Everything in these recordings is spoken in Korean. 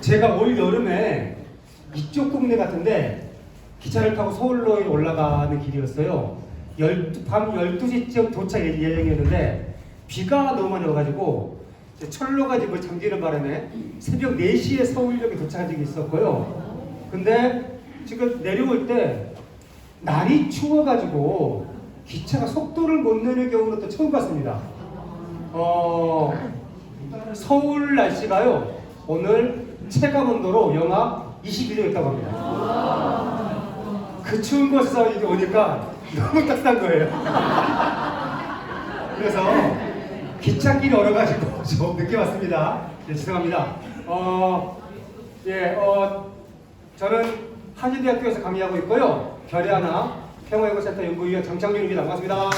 제가 올 여름에 이쪽 동네 같은데 기차를 타고 서울로 올라가는 길이었어요. 밤 12시쯤 도착 예정이었는데 비가 너무 많이 와가지고 철로가 지고 잠기는 바람에 새벽 4시에 서울역에 도착한 적이 있었고요. 근데 지금 내려올 때 날이 추워가지고 기차가 속도를 못 내는 경우는 또 처음 봤습니다. 서울 날씨가요 오늘 체감온도로 영하 22도였다고 합니다. 그 추운 곳에서 이게 오니까 너무 따뜻한 거예요. 그래서 기찻길이 얼어가지고 좀 늦게 왔습니다. 네, 죄송합니다. 저는 한신대학교에서 강의하고 있고요. 별의 하나 평화연구센터 연구위원 장창준입니다. 반갑습니다.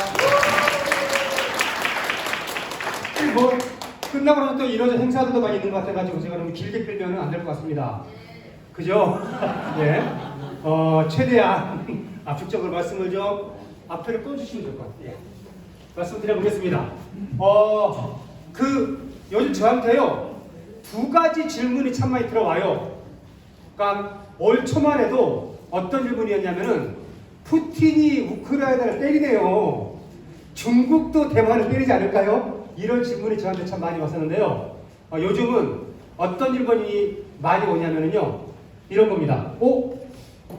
끝나고 나서 또 이런 행사들도 많이 있는 것 같아가지고 제가 너무 길게 끌면 안 될 것 같습니다. 그죠? 예. 최대한 압축적으로 말씀을 좀 앞에를 꺼주시면 될 것 같아요. 말씀드려보겠습니다. 요즘 저한테요, 2가지 질문이 참 많이 들어와요. 그러니까 올 초만 해도 어떤 질문이었냐면은, 푸틴이 우크라이나를 때리네요. 중국도 대만을 때리지 않을까요? 이런 질문이 저한테 참 많이 왔었는데요. 요즘은 어떤 질문이 많이 오냐면요, 이런 겁니다.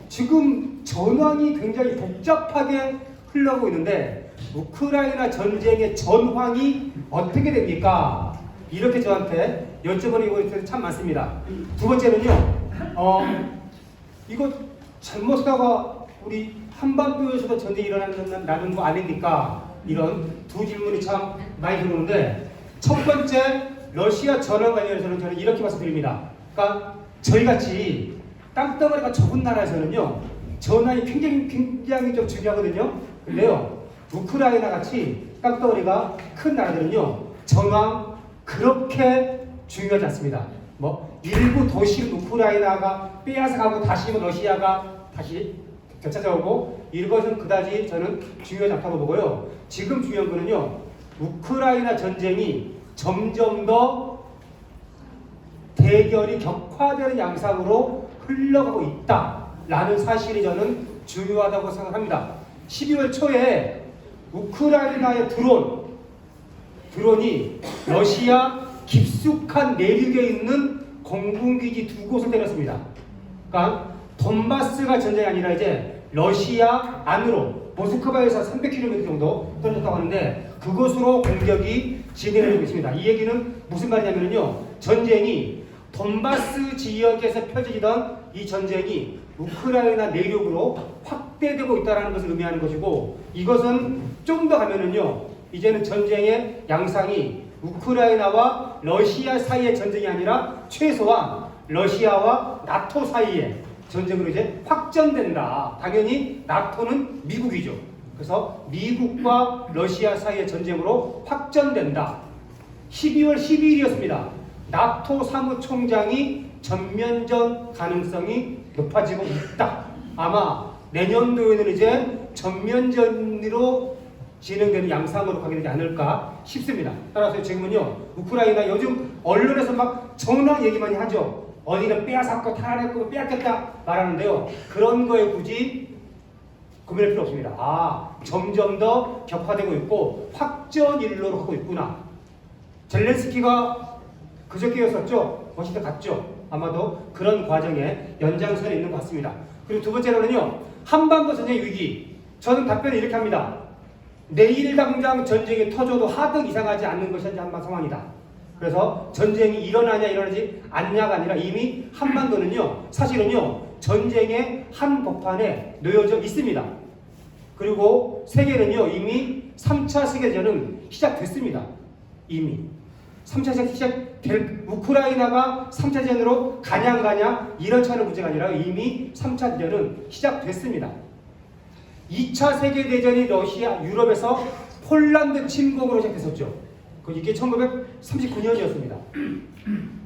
지금 전황이 굉장히 복잡하게 흘러가고 있는데 우크라이나 전쟁의 전황이 어떻게 됩니까? 이렇게 저한테 여쭤보는 경우가 참 많습니다. 두 번째는요, 이거 잘못하다가 우리 한반도에서도 전쟁이 일어나는 거 아닙니까? 이런 두 질문이 참 많이 들어오는데, 첫 번째 러시아 전황 관련해서는 저는 이렇게 말씀드립니다. 그러니까 저희같이 땅덩어리가 좁은 나라에서는요 전황이 굉장히 좀 중요하거든요. 근데요 우크라이나 같이 땅덩어리가 큰 나라들은요 전황 그렇게 중요하지 않습니다. 일부 도시를 우크라이나가 빼앗아가고 다시 러시아가 다시 되찾아오고, 이것은 그다지 저는 중요하지 않다고 보고요. 지금 중요한 거는요, 우크라이나 전쟁이 점점 더 대결이 격화되는 양상으로 흘러가고 있다라는 사실이 저는 중요하다고 생각합니다. 12월 초에 우크라이나의 드론이 러시아 깊숙한 내륙에 있는 공군기지 2곳을 때렸습니다. 그러니까 돈바스가 전쟁이 아니라 이제 러시아 안으로 모스크바에서 300km 정도 떨어졌다고 하는데 그곳으로 공격이 진행되고 있습니다. 이 얘기는 무슨 말이냐면요, 전쟁이 돈바스 지역에서 펼쳐지던 이 전쟁이 우크라이나 내륙으로 확대되고 있다는 것을 의미하는 것이고, 이것은 좀 더 가면은요 이제는 전쟁의 양상이 우크라이나와 러시아 사이의 전쟁이 아니라 최소한 러시아와 나토 사이의 전쟁으로 이제 확전된다. 당연히 나토는 미국이죠. 그래서 미국과 러시아 사이의 전쟁으로 확전된다. 12월 12일이었습니다. 나토 사무총장이 전면전 가능성이 높아지고 있다. 아마 내년도에는 이제 전면전으로 진행되는 양상으로 가게 되지 않을까 싶습니다. 따라서 지금은요 우크라이나 요즘 언론에서 막 전황 얘기 많이 하죠. 어디는 빼앗았고 탈환했고 빼앗겼다 말하는데요, 그런 거에 굳이 고민할 필요 없습니다. 점점 더 격화되고 있고 확전 일로로 가고 있구나. 젤렌스키가 그저께였었죠. 워싱턴 갔죠. 아마도 그런 과정에 연장선에 있는 것 같습니다. 그리고 두 번째로는요, 한반도 전쟁 위기. 저는 답변을 이렇게 합니다. 내일 당장 전쟁이 터져도 하등 이상하지 않는 것이 현재 한반 상황이다. 그래서 전쟁이 일어나지 않냐가 아니라 이미 한반도는요 사실은요 전쟁의 한복판에 놓여져 있습니다. 그리고 세계는요 이미 3차 세계대전은 시작됐습니다. 이미 3차 세계대전 시작될, 우크라이나가 3차 대전으로 가냐 이런 차는 문제가 아니라 이미 3차 대전은 시작됐습니다. 2차 세계대전이 유럽에서 폴란드 침공으로 시작했었죠. 이게 1939년이었습니다.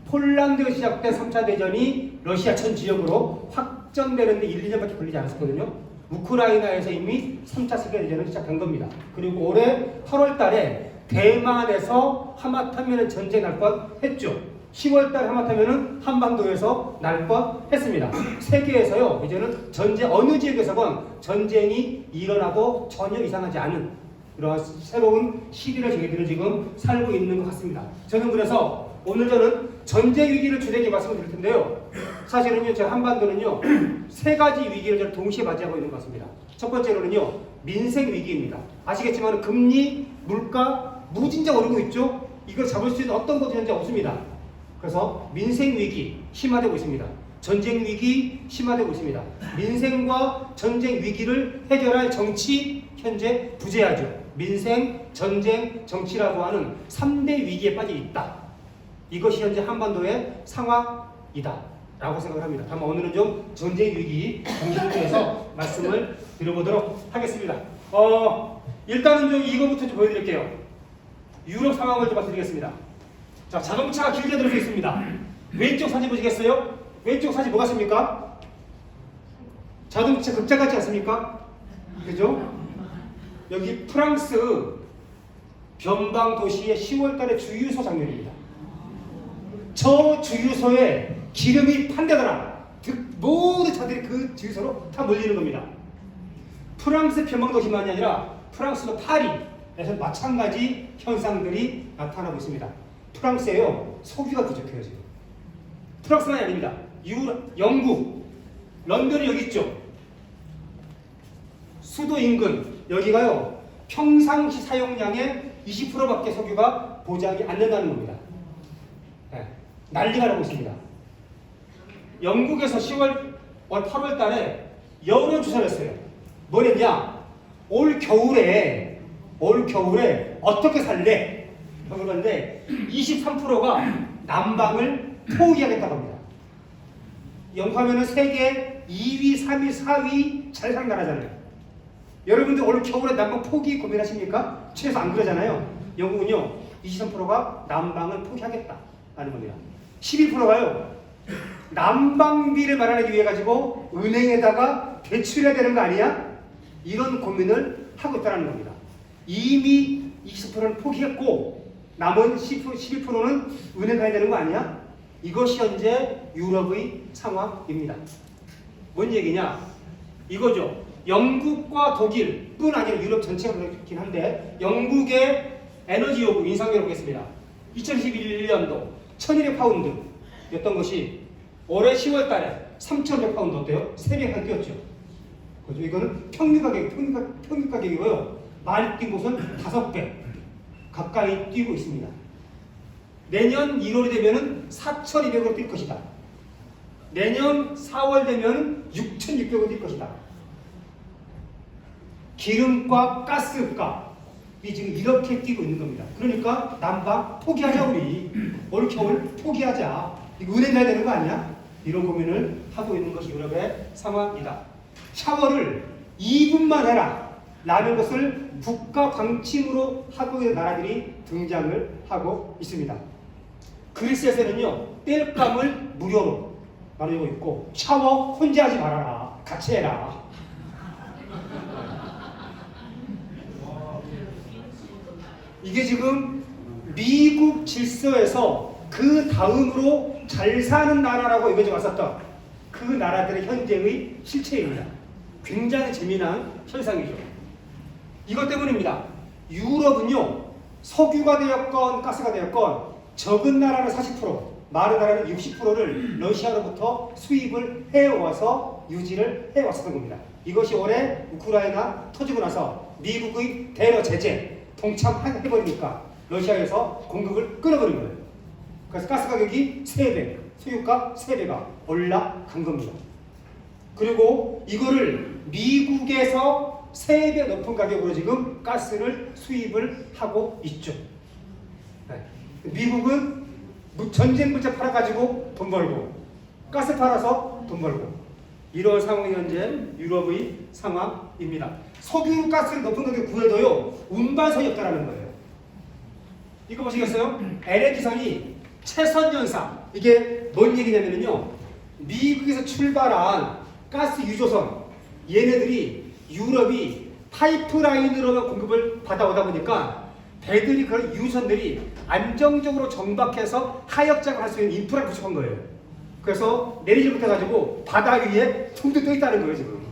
폴란드가 시작된 3차 대전이 러시아 전 지역으로 확전되는데 1, 2년밖에 걸리지 않았거든요. 우크라이나에서 이미 3차 세계대전은 시작된 겁니다. 그리고 올해 8월 달에 대만에서 하마터면 전쟁이 날 뻔했죠. 10월 달 하마터면은 한반도에서 날 뻔했습니다. 세계에서요 이제는 전쟁 어느 지역에서건 전쟁이 일어나도 전혀 이상하지 않은 그런 새로운 시기를 저희들은 지금 살고 있는 것 같습니다. 저는 그래서 오늘 저는 전쟁 위기를 주되게 말씀을 드릴 텐데요. 사실은요 제 한반도는요 세 가지 위기를 저는 동시에 맞이하고 있는 것 같습니다. 첫 번째로는요 민생 위기입니다. 아시겠지만 금리, 물가 무진장 오르고 있죠. 이걸 잡을 수 있는 어떤 것도 현재 없습니다. 그래서 민생 위기 심화되고 있습니다. 전쟁 위기 심화되고 있습니다. 민생과 전쟁 위기를 해결할 정치 현재 부재하죠. 민생, 전쟁, 정치라고 하는 3대 위기에 빠져 있다. 이것이 현재 한반도의 상황이다 라고 생각을 합니다. 다만 오늘은 좀 전쟁 위기 중심에서 말씀을 드려보도록 하겠습니다. 일단은 좀 이거부터 좀 보여드릴게요. 유럽 상황을 좀 말씀드리겠습니다. 자, 자동차가 길게 들어서 있습니다. 왼쪽 사진 보시겠어요? 왼쪽 사진 뭐 같습니까? 자동차 극장 같지 않습니까? 그죠? 여기 프랑스 변방 도시의 10월 달의 주유소 장면입니다. 저 주유소에 기름이 판대더라. 모든 차들이 그 주유소로 다 몰리는 겁니다. 프랑스 변방 도시만이 아니라 프랑스도 파리에서 마찬가지 현상들이 나타나고 있습니다. 프랑스에요 석유가 부족해요 지금. 프랑스만이 아닙니다. 영국, 런던이 여기 있죠. 수도 인근 여기가요 평상시 사용량의 20%밖에 석유가 보장이 안 된다는 겁니다. 네, 난리가 나고 있습니다. 영국에서 8월 달에 여러 조사를 했어요. 뭐랬냐? 올 겨울에 어떻게 살래? 그런데 23%가 난방을 포기하겠다고 합니다. 영국하면은 세계 2위, 3위, 4위 잘 사는 나라잖아요. 여러분들 올 겨울에 난방 포기 고민하십니까? 최소 안 그러잖아요. 영국은요 23%가 난방을 포기하겠다라는 겁니다. 12%가요 난방비를 마련하기 위해 가지고 은행에다가 대출해야 되는 거 아니야? 이런 고민을 하고 있다는 겁니다. 이미 20%는 포기했고 남은 12%는 은행 가야 되는 거 아니야? 이것이 현재 유럽의 상황입니다. 뭔 얘기냐? 이거죠. 영국과 독일뿐 아니라 유럽 전체가 그렇긴 한데 영국의 에너지 요구 인상률을 보겠습니다. 2021년도 1200파운드였던 것이 올해 10월 달에 3100파운드 어때요? 3배가 뛰었죠. 그죠? 이거는 평균 가격이고요. 많이 뛴 곳은 5배 가까이 뛰고 있습니다. 내년 1월이 되면 4,200으로 뛸 것이다. 내년 4월 되면 6,600으로 뛸 것이다. 기름과 가스값이 지금 이렇게 뛰고 있는 겁니다. 그러니까 난방 포기하자 우리. 올 겨울 포기하자. 이거 은행 가야 되는 거 아니야? 이런 고민을 하고 있는 것이 유럽의 상황이다. 샤워를 2분만 해라 라는 것을 국가 방침으로 하고 있는 나라들이 등장을 하고 있습니다. 그리스에서는요 땔감을 무료로 나누고 있고 샤워 혼자 하지 말아라 같이 해라. 이게 지금 미국 질서에서 그 다음으로 잘 사는 나라라고 이미지가 왔었던 그 나라들의 현재의 실체입니다. 굉장히 재미난 현상이죠. 이것 때문입니다. 유럽은요 석유가 되었건 가스가 되었건 적은 나라는 40%, 많은 나라는 60%를 러시아로부터 수입을 해와서 유지를 해왔었던 겁니다. 이것이 올해 우크라이나 터지고 나서 미국의 대러 제재 동참해버리니까 러시아에서 공급을 끊어버린 거예요. 그래서 가스 가격이 3배, 수유가 3배가 올라간 겁니다. 그리고 이거를 미국에서 3배 높은 가격으로 지금 가스를 수입을 하고 있죠. 네. 미국은 전쟁 물자 팔아가지고 돈 벌고 가스 팔아서 돈 벌고 이런 상황이 현재 유럽의 상황입니다. 석유 가스를 높은 가격에 구해도요 운반선이 없다라는 거예요. 이거 보시겠어요? LNG선이 최선연사. 이게 뭔 얘기냐면요 미국에서 출발한 가스 유조선 얘네들이 유럽이 파이프라인으로만 공급을 받아오다 보니까 배들이 그런 유선들이 안정적으로 정박해서 하역작을 할 수 있는 인프라를 구축한 거예요. 그래서 내리지 못해가지고 바다 위에 퉁퉁 떠 있다는 거예요 지금.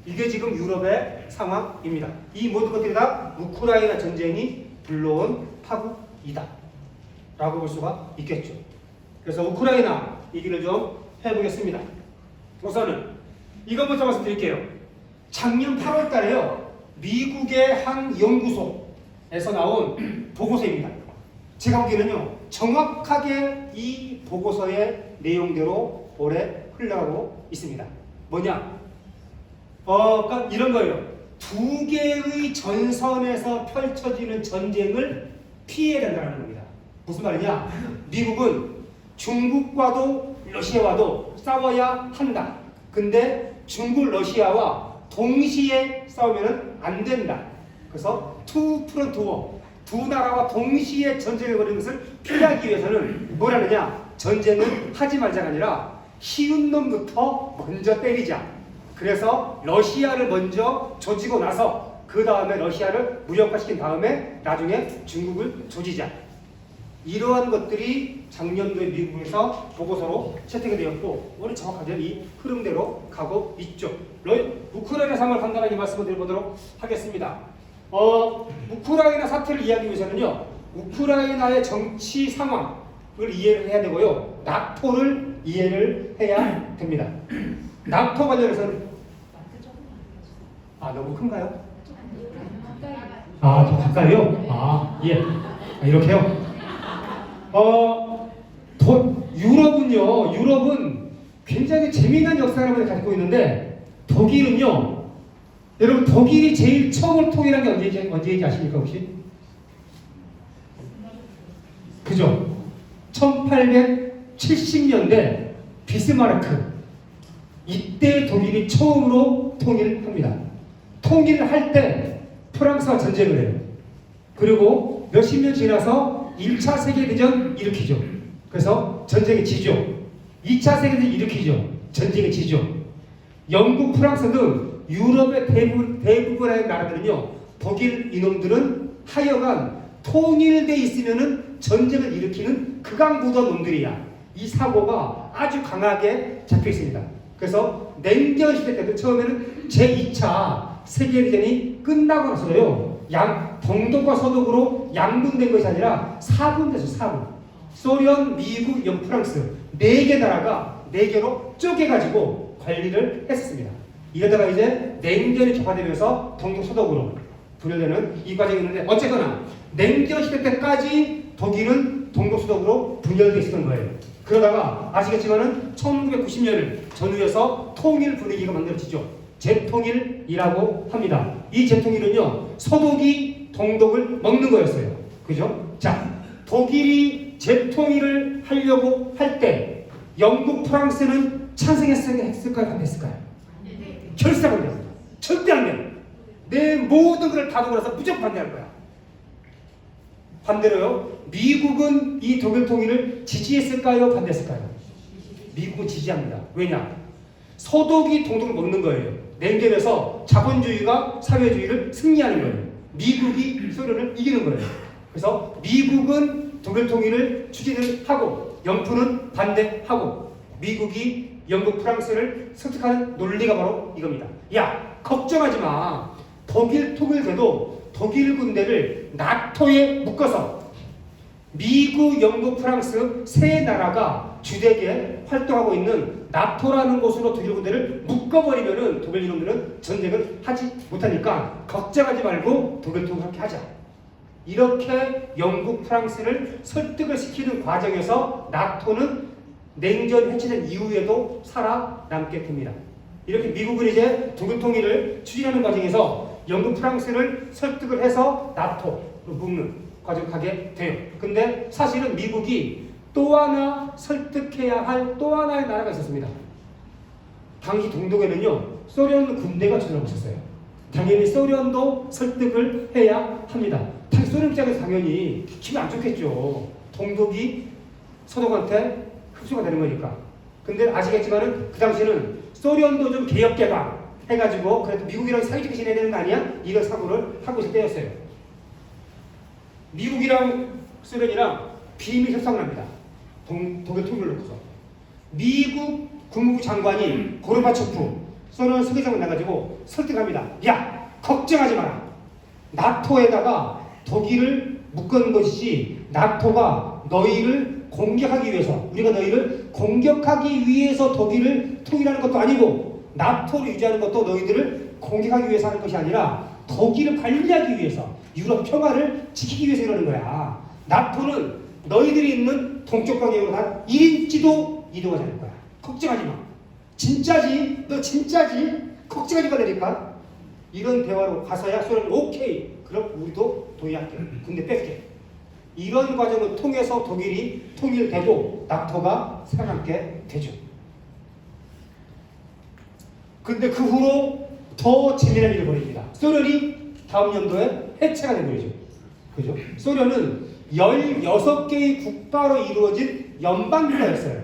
이게 지금 유럽의 상황입니다. 이 모든 것들이 다 우크라이나 전쟁이 불러온 파국이다 라고 볼 수가 있겠죠. 그래서 우크라이나 얘기를 좀 해보겠습니다. 우선은 이것부터 말씀드릴게요. 작년 8월 달에요, 미국의 한 연구소에서 나온 보고서입니다. 제가 보기에는요, 정확하게 이 보고서의 내용대로 올해 흘러가고 있습니다. 뭐냐? 그러니까 이런 거예요. 두 개의 전선에서 펼쳐지는 전쟁을 피해야 된다는 겁니다. 무슨 말이냐? 미국은 중국과도 러시아와도 싸워야 한다. 근데 중국, 러시아와 동시에 싸우면 안 된다. 그래서 투 프론트 워, 두 나라와 동시에 전쟁을 벌이는 것을 피하기 위해서는 뭘 하느냐? 전쟁은 하지 말자가 아니라 쉬운 놈부터 먼저 때리자. 그래서 러시아를 먼저 조지고 나서 그 다음에 러시아를 무력화시킨 다음에 나중에 중국을 조지자. 이러한 것들이 작년도에 미국에서 보고서로 채택이 되었고 오늘 정확하게 이 흐름대로 가고 있죠. 우크라이나 상황을 간단하게 말씀을 드려보도록 하겠습니다. 우크라이나 사태를 이해하기 위해서는요, 우크라이나의 정치 상황을 이해를 해야 되고요, 나토를 이해를 해야 됩니다. 나토 관련해서는 너무 큰가요? 더 가까이요? 예. 이렇게요? 유럽은 굉장히 재미난 역사를 가지고 있는데, 독일은요, 여러분, 독일이 제일 처음으로 통일한 게 언제인지 아십니까, 혹시? 그죠? 1870년대 비스마르크. 이때 독일이 처음으로 통일합니다. 통일을 할 때 프랑스와 전쟁을 해요. 그리고 몇십 년 지나서 1차 세계대전 일으키죠. 그래서 전쟁에 지죠. 2차 세계대전 일으키죠. 전쟁에 지죠. 영국, 프랑스 등 유럽의 대부분의 나라들은요, 독일 이놈들은 하여간 통일돼 있으면은 전쟁을 일으키는 극악무도한 놈들이야. 이 사고가 아주 강하게 잡혀 있습니다. 그래서 냉전 시대 때도 처음에는 제2차 세계대전이 끝나고 나서요, 동독과 서독으로 양분된 것이 아니라 4분됐어요. 4분. 소련, 미국, 프랑스 4개 나라가 4개로 쪼개가지고 관리를 했었습니다. 이러다가 이제 냉전이 촉발되면서 동독, 서독으로 분열되는 이 과정이 있는데, 어쨌거나 냉전 시대 때까지 독일은 동독, 서독으로 분열되어 있었던 거예요. 그러다가 아시겠지만은 1990년을 전후해서 통일 분위기가 만들어지죠. 재통일이라고 합니다. 이 재통일은요, 서독이 동독을 먹는 거였어요. 그죠? 자, 독일이 재통일을 하려고 할 때 영국, 프랑스는 찬성했을까요? 반대했을까요? 결사 반대했어요. 절대 안 돼. 내 모든 것을 다 두고 나서 무조건 반대할 거야. 반대로요, 미국은 이 독일 통일을 지지했을까요? 반대했을까요? 미국은 지지합니다. 왜냐? 서독이 동독을 먹는 거예요. 냉전에서 자본주의가 사회주의를 승리하는 거예요. 미국이 소련을 이기는 거예요. 그래서 미국은 독일 통일을 추진을 하고 영프는 반대하고 미국이 영국, 프랑스를 설득하는 논리가 바로 이겁니다. 야, 걱정하지 마. 독일 통일돼도 독일 군대를 나토에 묶어서 미국, 영국, 프랑스 세 나라가 주되게 활동하고 있는 나토라는 곳으로 독일 군대를 묶어버리면은 독일 이놈들은 전쟁을 하지 못하니까 걱정하지 말고 독일 통일을 그렇게 하자. 이렇게 영국, 프랑스를 설득을 시키는 과정에서 나토는 냉전 해체된 이후에도 살아남게 됩니다. 이렇게 미국은 이제 독일 통일을 추진하는 과정에서 영국, 프랑스를 설득을 해서 나토로 묶는 과정을 가게 돼요. 근데 사실은 미국이 또 하나 설득해야 할 또 하나의 나라가 있었습니다. 당시 동독에는요, 소련 군대가 주둔하고 있었어요. 당연히 소련도 설득을 해야 합니다. 소련 입장에서 당연히 기분 안 좋겠죠. 동독이 서독한테 흡수가 되는 거니까. 근데 아시겠지만은 그 당시는 소련도 좀 개혁 개방 해가지고 그래도 미국이랑 사이좋게 지내야 되는 거 아니야? 이런 사고를 하고 있을 때였어요. 미국이랑 소련이랑 비밀 협상을 합니다. 독일 통일을 놓고서. 미국 국무부 장관이 고르바초프 소련 서기장을 나가지고 설득합니다. 야, 걱정하지 마라. 나토에다가 독일을 묶은 것이지 나토가 너희를 공격하기 위해서, 우리가 너희를 공격하기 위해서 독일을 통일하는 것도 아니고 나토를 유지하는 것도 너희들을 공격하기 위해서 하는 것이 아니라 독일을 관리하기 위해서, 유럽 평화를 지키기 위해서 이러는 거야. 나토는 너희들이 있는 동쪽 방향으로 한 1인치도 이동하지 않을 거야. 걱정하지 마. 진짜지? 너 진짜지? 걱정하지 말라니까. 이런 대화로 가서야 소련이 오케이. 그럼 우리도 동의할게. 근데 뺄게. 이런 과정을 통해서 독일이 통일되고 나토가 살아남게 되죠. 근데 그 후로 더 재미난 일이 벌어집니다. 소련이 다음 연도에 해체가 된 거죠. 그죠? 소련은 16개의 국가로 이루어진 연방국가였어요.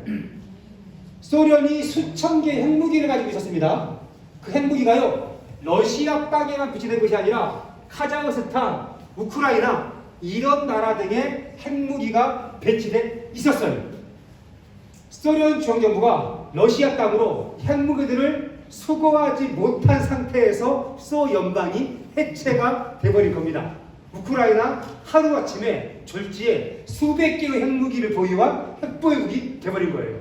소련이 수천 개의 핵무기를 가지고 있었습니다. 그 핵무기가요, 러시아 땅에만 배치된 것이 아니라 카자흐스탄, 우크라이나 이런 나라 등의 핵무기가 배치돼 있었어요. 소련 중앙정부가 러시아 땅으로 핵무기들을 수거하지 못한 상태에서 소연방이 해체가 돼버린 겁니다. 우크라이나 하루아침에 졸지에 수백 개의 핵무기를 보유한 핵보유국이 돼버린 거예요.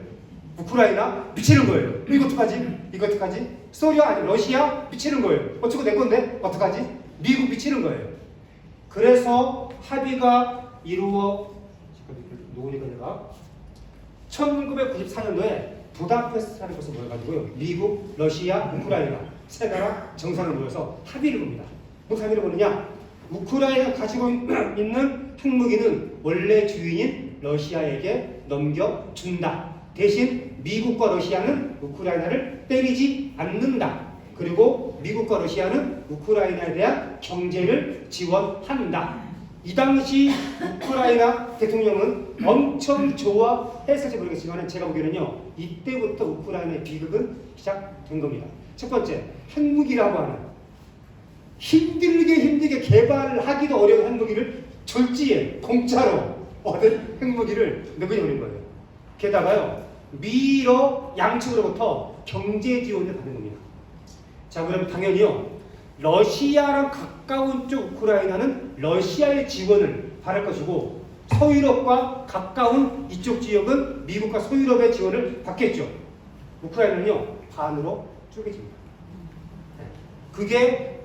우크라이나 미치는 거예요. 이거 어떡하지? 이거 어떡하지? 소련 아니 러시아 미치는 거예요. 어쩌고 내 건데 어떡하지? 미국 미치는 거예요. 그래서 합의가 놓으니까 내가 1994년도에 부다페스트라는 곳에 모여가지고요. 미국, 러시아, 우크라이나 세 나라 정상을 모여서 합의를 봅니다. 무슨 합의를 보느냐? 우크라이나가 가지고 있는 핵무기는 원래 주인인 러시아에게 넘겨준다. 대신 미국과 러시아는 우크라이나를 때리지 않는다. 그리고 미국과 러시아는 우크라이나에 대한 경제를 지원한다. 이 당시 우크라이나 대통령은 엄청 좋아했을지 모르겠지만 제가 보기에는요, 이때부터 우크라이나의 비극은 시작된 겁니다. 첫 번째, 핵무기라고 하는 힘들게 개발을 하기도 어려운 핵무기를 졸지에 공짜로 얻은 핵무기를 누구냐 버린 거예요. 게다가요, 미러 양측으로부터 경제 지원을 받는 겁니다. 자, 그럼 당연히요, 러시아랑 가까운 쪽 우크라이나는 러시아의 지원을 바랄 것이고, 서유럽과 가까운 이쪽 지역은 미국과 서유럽의 지원을 받겠죠. 우크라이나는요, 반으로 쪼개집니다. 그게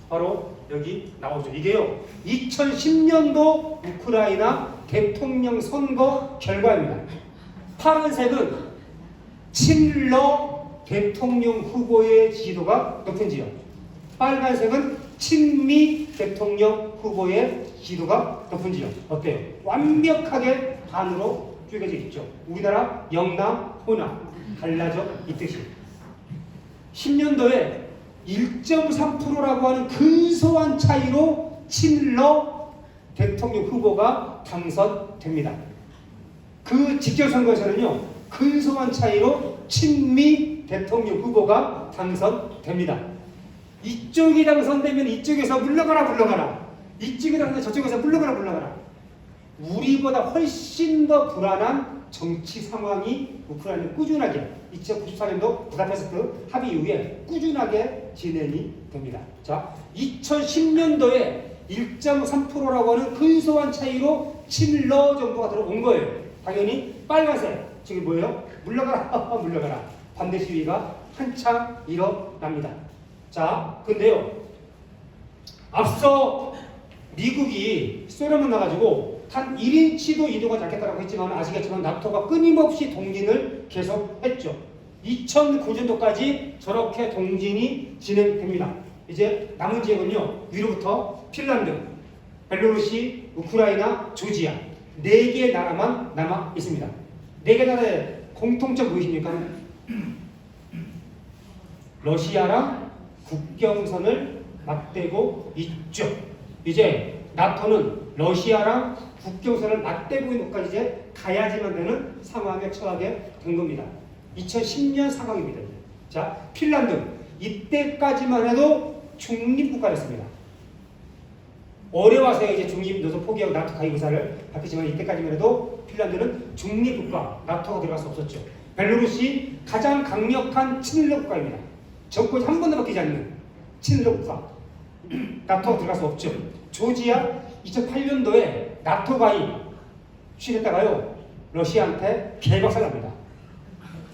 바로 여기 나오죠. 이게요, 2010년도 우크라이나 대통령 선거 결과입니다. 파란색은 친러 대통령 후보의 지지도가 높은 지역, 빨간색은 친미 대통령 후보의 지지도가 높은 지역. 어때요? 완벽하게 반으로 쪼개져 있죠. 우리나라 영남, 호남 갈라져 있듯이. 10년도에 1.3%라고 하는 근소한 차이로 친러 대통령 후보가 당선됩니다. 그 직결선거에서는요, 근소한 차이로 친미 대통령 후보가 당선됩니다. 이쪽이 당선되면 이쪽에서 물러가라. 이쪽이 당선되면 저쪽에서 물러가라. 우리보다 훨씬 더 불안한 정치 상황이 우크라이나는 꾸준하게 2094년도 부다페스트 합의 이후에 꾸준하게 진행이 됩니다. 자, 2010년도에 1.3%라고 하는 근소한 차이로 친러 정도가 들어온 거예요. 당연히 빨간색, 지금 뭐예요? 물러가라. 반대 시위가 한창 일어납니다. 자, 근데요, 앞서 미국이 소련 만나가지고 단 1인치도 이동하지 않겠다고 했지만, 아시겠지만 나토가 끊임없이 동진을 계속했죠. 2009년도까지 저렇게 동진이 진행됩니다. 이제 남은 지역은요, 위로부터 핀란드, 벨로루시, 우크라이나, 조지아 4개 나라만 남아 있습니다. 4개 나라의 공통점 무엇입니까? 러시아랑 국경선을 맞대고 있죠. 이제 나토는 러시아랑 국경선을 맞대고 있는 곳까지 이제 가야지만 되는 상황에 처하게 된 겁니다. 2010년 상황입니다. 자, 핀란드 이때까지만 해도 중립국가였습니다. 어려워서 이제 중립 노선 포기하고 나토 가입 의사를 밝혔지만 이때까지만 해도 핀란드는 중립국가 나토가 들어갈 수 없었죠. 벨로루시 가장 강력한 친일러 국가입니다. 정권이 한 번도 바뀌지 않는 친일러 국가. 나토가 들어갈 수 없죠. 조지아 2008년도에 나토 가입 취했다가요 러시아한테 개박살납니다.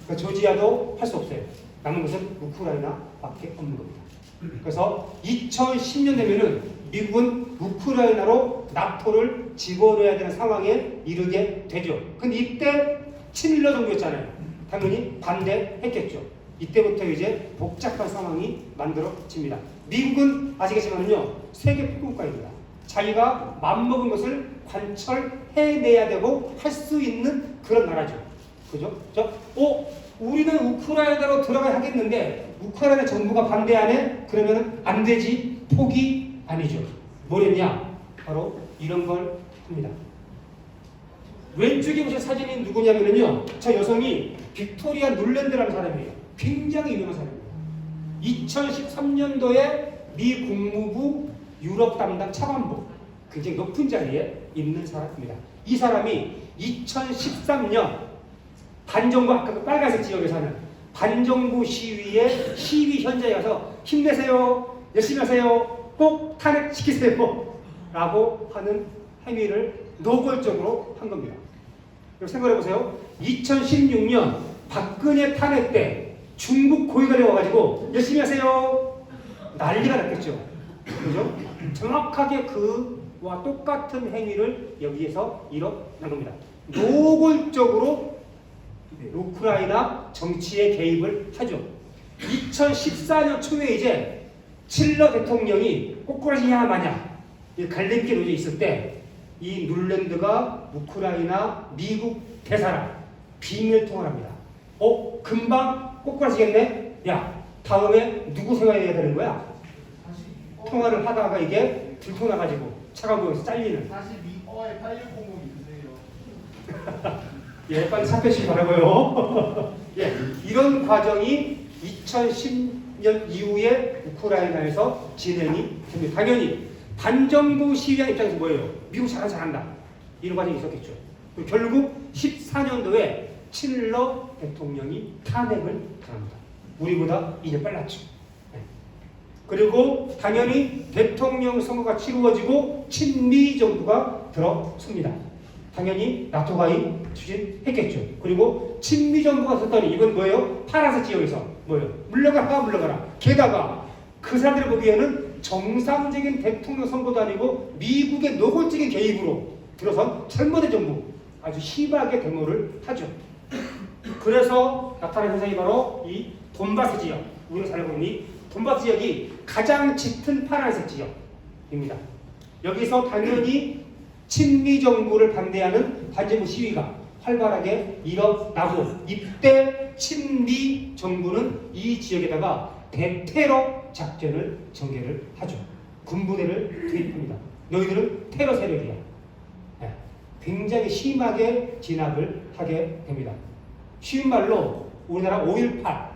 그러니까 조지아도 할 수 없어요. 남은 것은 우크라이나밖에 없는 겁니다. 그래서 2010년 되면은 미국은 우크라이나로 나토를 집어넣어야 되는 상황에 이르게 되죠. 근데 이때 친일러 정부였잖아요. 당연히 반대했겠죠. 이때부터 이제 복잡한 상황이 만들어집니다. 미국은 아시겠지만요 세계 패권국가입니다. 자기가 맘먹은 것을 관철해내야 되고 할 수 있는 그런 나라죠. 그죠? 우리는 우크라이나로 들어가야 하겠는데 우크라이나 정부가 반대하네? 그러면 안 되지. 포기 아니죠. 뭐랬냐? 바로 이런 걸 합니다. 왼쪽에 보신 사진이 누구냐면요. 저 여성이 빅토리아 눌랜드라는 사람이에요. 굉장히 유명한 사람이에요. 2013년도에 미 국무부 유럽 담당 차관보 굉장히 높은 자리에 있는 사람입니다. 이 사람이 2013년 반정부 아까 그 빨간색 지역에서는 반정부 시위에 시위 현장에 가서 힘내세요. 열심히 하세요. 꼭 탄핵시키세요. 라고 하는 행위를 노골적으로 한 겁니다. 생각해보세요. 2016년 박근혜 탄핵 때 중국 고위관이 와가지고 열심히 하세요. 난리가 났겠죠. 그죠? 정확하게 그와 똑같은 행위를 여기에서 일어난 겁니다. 노골적으로 우크라이나 정치에 개입을 하죠. 2014년 초에 이제 칠러 대통령이 꼬꾸라지냐 마냐 갈림길 오져 있을 때 이 눌랜드가 우크라이나 미국 대사랑 비밀 통화를 합니다. 금방 꼬꾸라지겠네? 야, 다음에 누구 생각해야 되는 거야? 통화를 하다가 이게 들통나가지고 차관보에서 잘리는. 다시 미어의 8600 있으세요. 예, 빨리 sab해주시기 바라고요. 예, 이런 과정이 2010년 이후에 우크라이나에서 진행이 됩니다. 당연히 반정부 시위한 입장에서 뭐예요? 미국 잘한다. 이런 과정이 있었겠죠. 그리고 결국 14년도에 친러 대통령이 탄핵을 당합니다. 우리보다 2년 빨랐죠. 네. 그리고 당연히 대통령 선거가 치루어지고 친미 정부가 들어섭니다. 당연히 나토 가입 추진했겠죠. 그리고 친미 정부가 섰더니 이건 뭐예요? 파란색 지역에서 뭐예요? 물러가라. 게다가 그 사람들이 보기에는 정상적인 대통령 선거도 아니고 미국의 노골적인 개입으로 들어선 잘못된 정부, 아주 심하게 데모를 하죠. 그래서 나타난 현상이 바로 이 돈바스 지역, 우리가 살고 있는 이 돈바스 지역이 가장 짙은 파란색 지역입니다. 여기서 당연히 친미 정부를 반대하는 반정부 시위가 활발하게 일어나고 이때 친미 정부는 이 지역에다가 대테러 작전을 전개를 하죠. 군부대를 투입합니다. 너희들은 테러 세력이야. 네. 굉장히 심하게 진압을 하게 됩니다. 쉬운 말로 우리나라 5.18,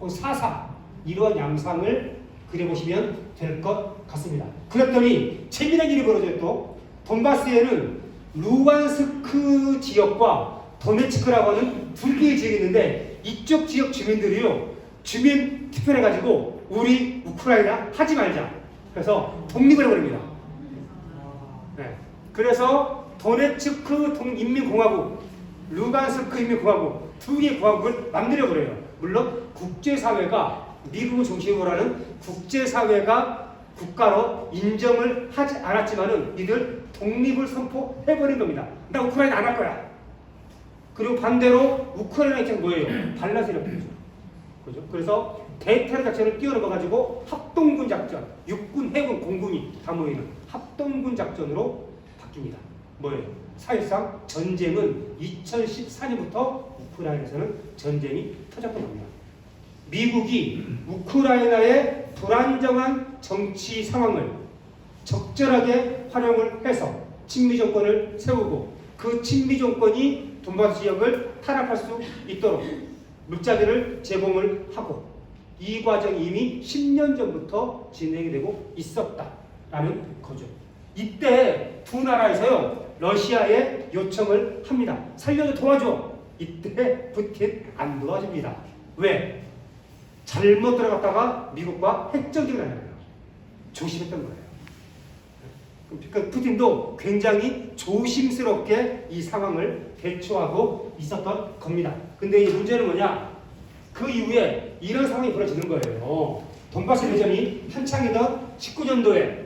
4.4 이러한 양상을 그려보시면 될 것 같습니다. 그랬더니 재미난 일이 벌어져요. 또 돈바스에는 루간스크 지역과 도네츠크라고 하는 두 개의 지역이 있는데 이쪽 지역 주민들이요 주민 투표를 해가지고 우리 우크라이나 하지 말자. 그래서 독립을 해버립니다. 네. 그래서 도네츠크 인민공화국, 루간스크 인민공화국 두 개의 공화국을 만들어버려요. 물론 국제사회가 미국을 중심으로 하는 국제사회가 국가로 인정을 하지 않았지만은 이들 독립을 선포해버린 겁니다. 나 우크라이나 안 할 거야. 그리고 반대로 우크라이나 입장은 뭐예요? 반란세력이죠. 그죠? 그래서 대테러 작전을 뛰어넘어가지고 합동군 작전, 육군, 해군, 공군이 다 모이는 합동군 작전으로 바뀝니다. 뭐예요? 사실상 전쟁은 2014년부터 우크라이나에서는 전쟁이 터졌던 겁니다. 미국이 우크라이나의 불안정한 정치 상황을 적절하게 활용을 해서 친미 정권을 세우고 그 친미 정권이 돈바스 지역을 탄압할 수 있도록 물자들을 제공을 하고 이 과정이 이미 10년 전부터 진행이 되고 있었다라는 거죠. 이때 두 나라에서요 러시아에 요청을 합니다. 살려줘, 도와줘. 이때 푸틴 안 도와줍니다. 왜? 잘못 들어갔다가 미국과 핵전쟁을 하잖아요. 조심했던 거예요. 그러니까 푸틴도 굉장히 조심스럽게 이 상황을 대처하고 있었던 겁니다. 근데 이 문제는 뭐냐? 그 이후에 이런 상황이 벌어지는 거예요. 돈바스 대전이 한창이던 19년도에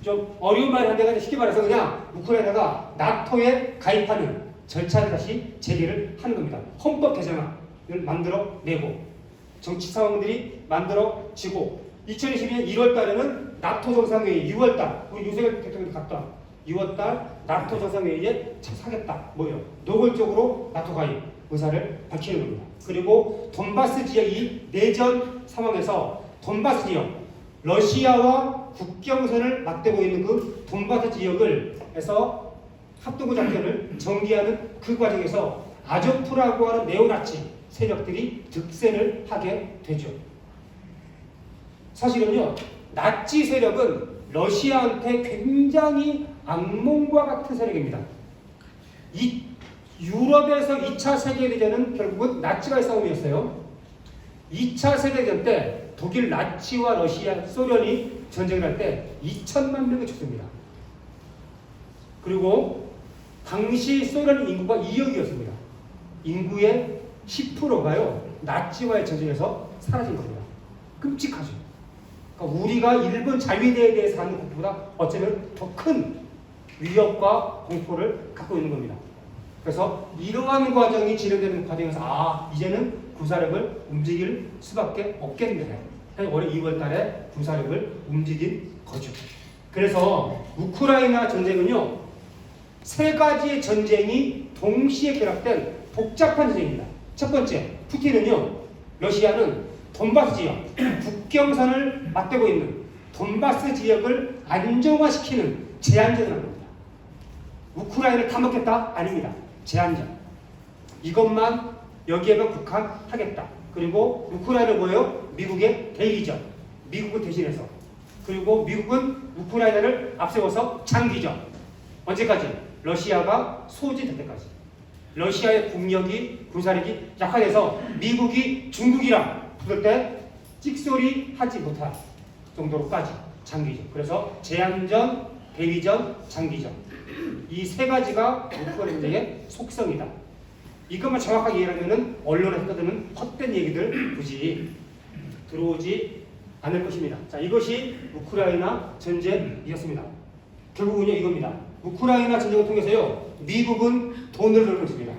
좀 어려운 말이 한데가 쉽게 말해서 그냥 우크라이나가 나토에 가입하는 절차를 다시 재개를 하는 겁니다. 헌법 개정안을 만들어내고 정치 상황들이 만들어지고 2022년 1월 달에는 나토 정상회의 6월 달 우리 유석열 대통령이 갔다 6월 달 나토 정상회의에 참석하겠다. 뭐요? 노골적으로 나토 가입 의사를 밝히는 겁니다. 그리고 돈바스 지역이 내전 상황에서 돈바스 지역 러시아와 국경선을 맞대고 있는 그 돈바스 지역을 해서 합동구 작전을 전개하는 그 과정에서 아조프라고 하는 네오나치 세력들이 득세를 하게 되죠. 사실은요, 나치 세력은 러시아한테 굉장히 악몽과 같은 세력입니다. 이 유럽에서 2차 세계대전은 결국은 나치와의 싸움이었어요. 2차 세계대전 때 독일 나치와 러시아, 소련이 전쟁을 할 때 2천만 명이 죽습니다. 그리고 당시 소련 인구가 2억이었습니다. 인구의 10%가요 나치와의 전쟁에서 사라진 겁니다. 끔찍하죠. 그러니까 우리가 일본 자위대에 대해서 갖는 것보다 어쩌면 더 큰 위협과 공포를 갖고 있는 겁니다. 그래서 이러한 과정이 진행되는 과정에서 이제는 군사력을 움직일 수밖에 없겠네. 올해 2월 달에 군사력을 움직인 거죠. 그래서 우크라이나 전쟁은요, 세 가지의 전쟁이 동시에 결합된 복잡한 전쟁입니다. 첫 번째, 푸틴은요, 러시아는 돈바스 지역, 국경선을 맞대고 있는 돈바스 지역을 안정화시키는 제한전을 합니다. 우크라이나를 다 먹겠다? 아닙니다. 제한전. 이것만 여기에만 국한하겠다. 그리고 우크라이나는 뭐예요? 미국의 대리전. 미국을 대신해서. 그리고 미국은 우크라이나를 앞세워서 장기전. 언제까지? 러시아가 소진될 때까지. 러시아의 국력이, 군사력이 약화돼서 미국이 중국이랑 부를 때 찍소리 하지 못할 정도로까지 장기전. 그래서 제한전, 대리전, 장기전. 이 세 가지가 우크라이나 전쟁의 속성이다. 이것만 정확하게 이해하면 언론에서 떠드는 헛된 얘기들 굳이 들어오지 않을 것입니다. 자, 이것이 우크라이나 전쟁이었습니다. 결국은요, 이겁니다. 우크라이나 전쟁을 통해서요, 미국은 돈을 벌고 있습니다.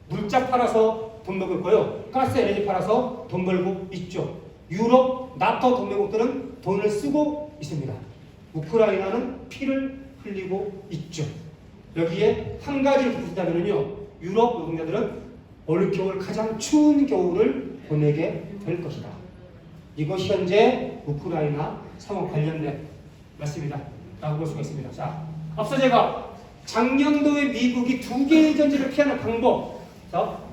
물자 팔아서 돈 벌고 있고요, 가스 에너지 팔아서 돈 벌고 있죠. 유럽, 나토 동맹국들은 돈을 쓰고 있습니다. 우크라이나는 피를 흘리고 있죠. 여기에 한 가지를 붙인다면요, 유럽 노동자들은 올 겨울 가장 추운 겨울을 보내게 될 것이다. 이것이 현재 우크라이나 상황 관련된 말씀이다 라고 볼 수가 있습니다. 자, 앞서 제가 작년도에 미국이 두 개의 전쟁을 피하는 방법,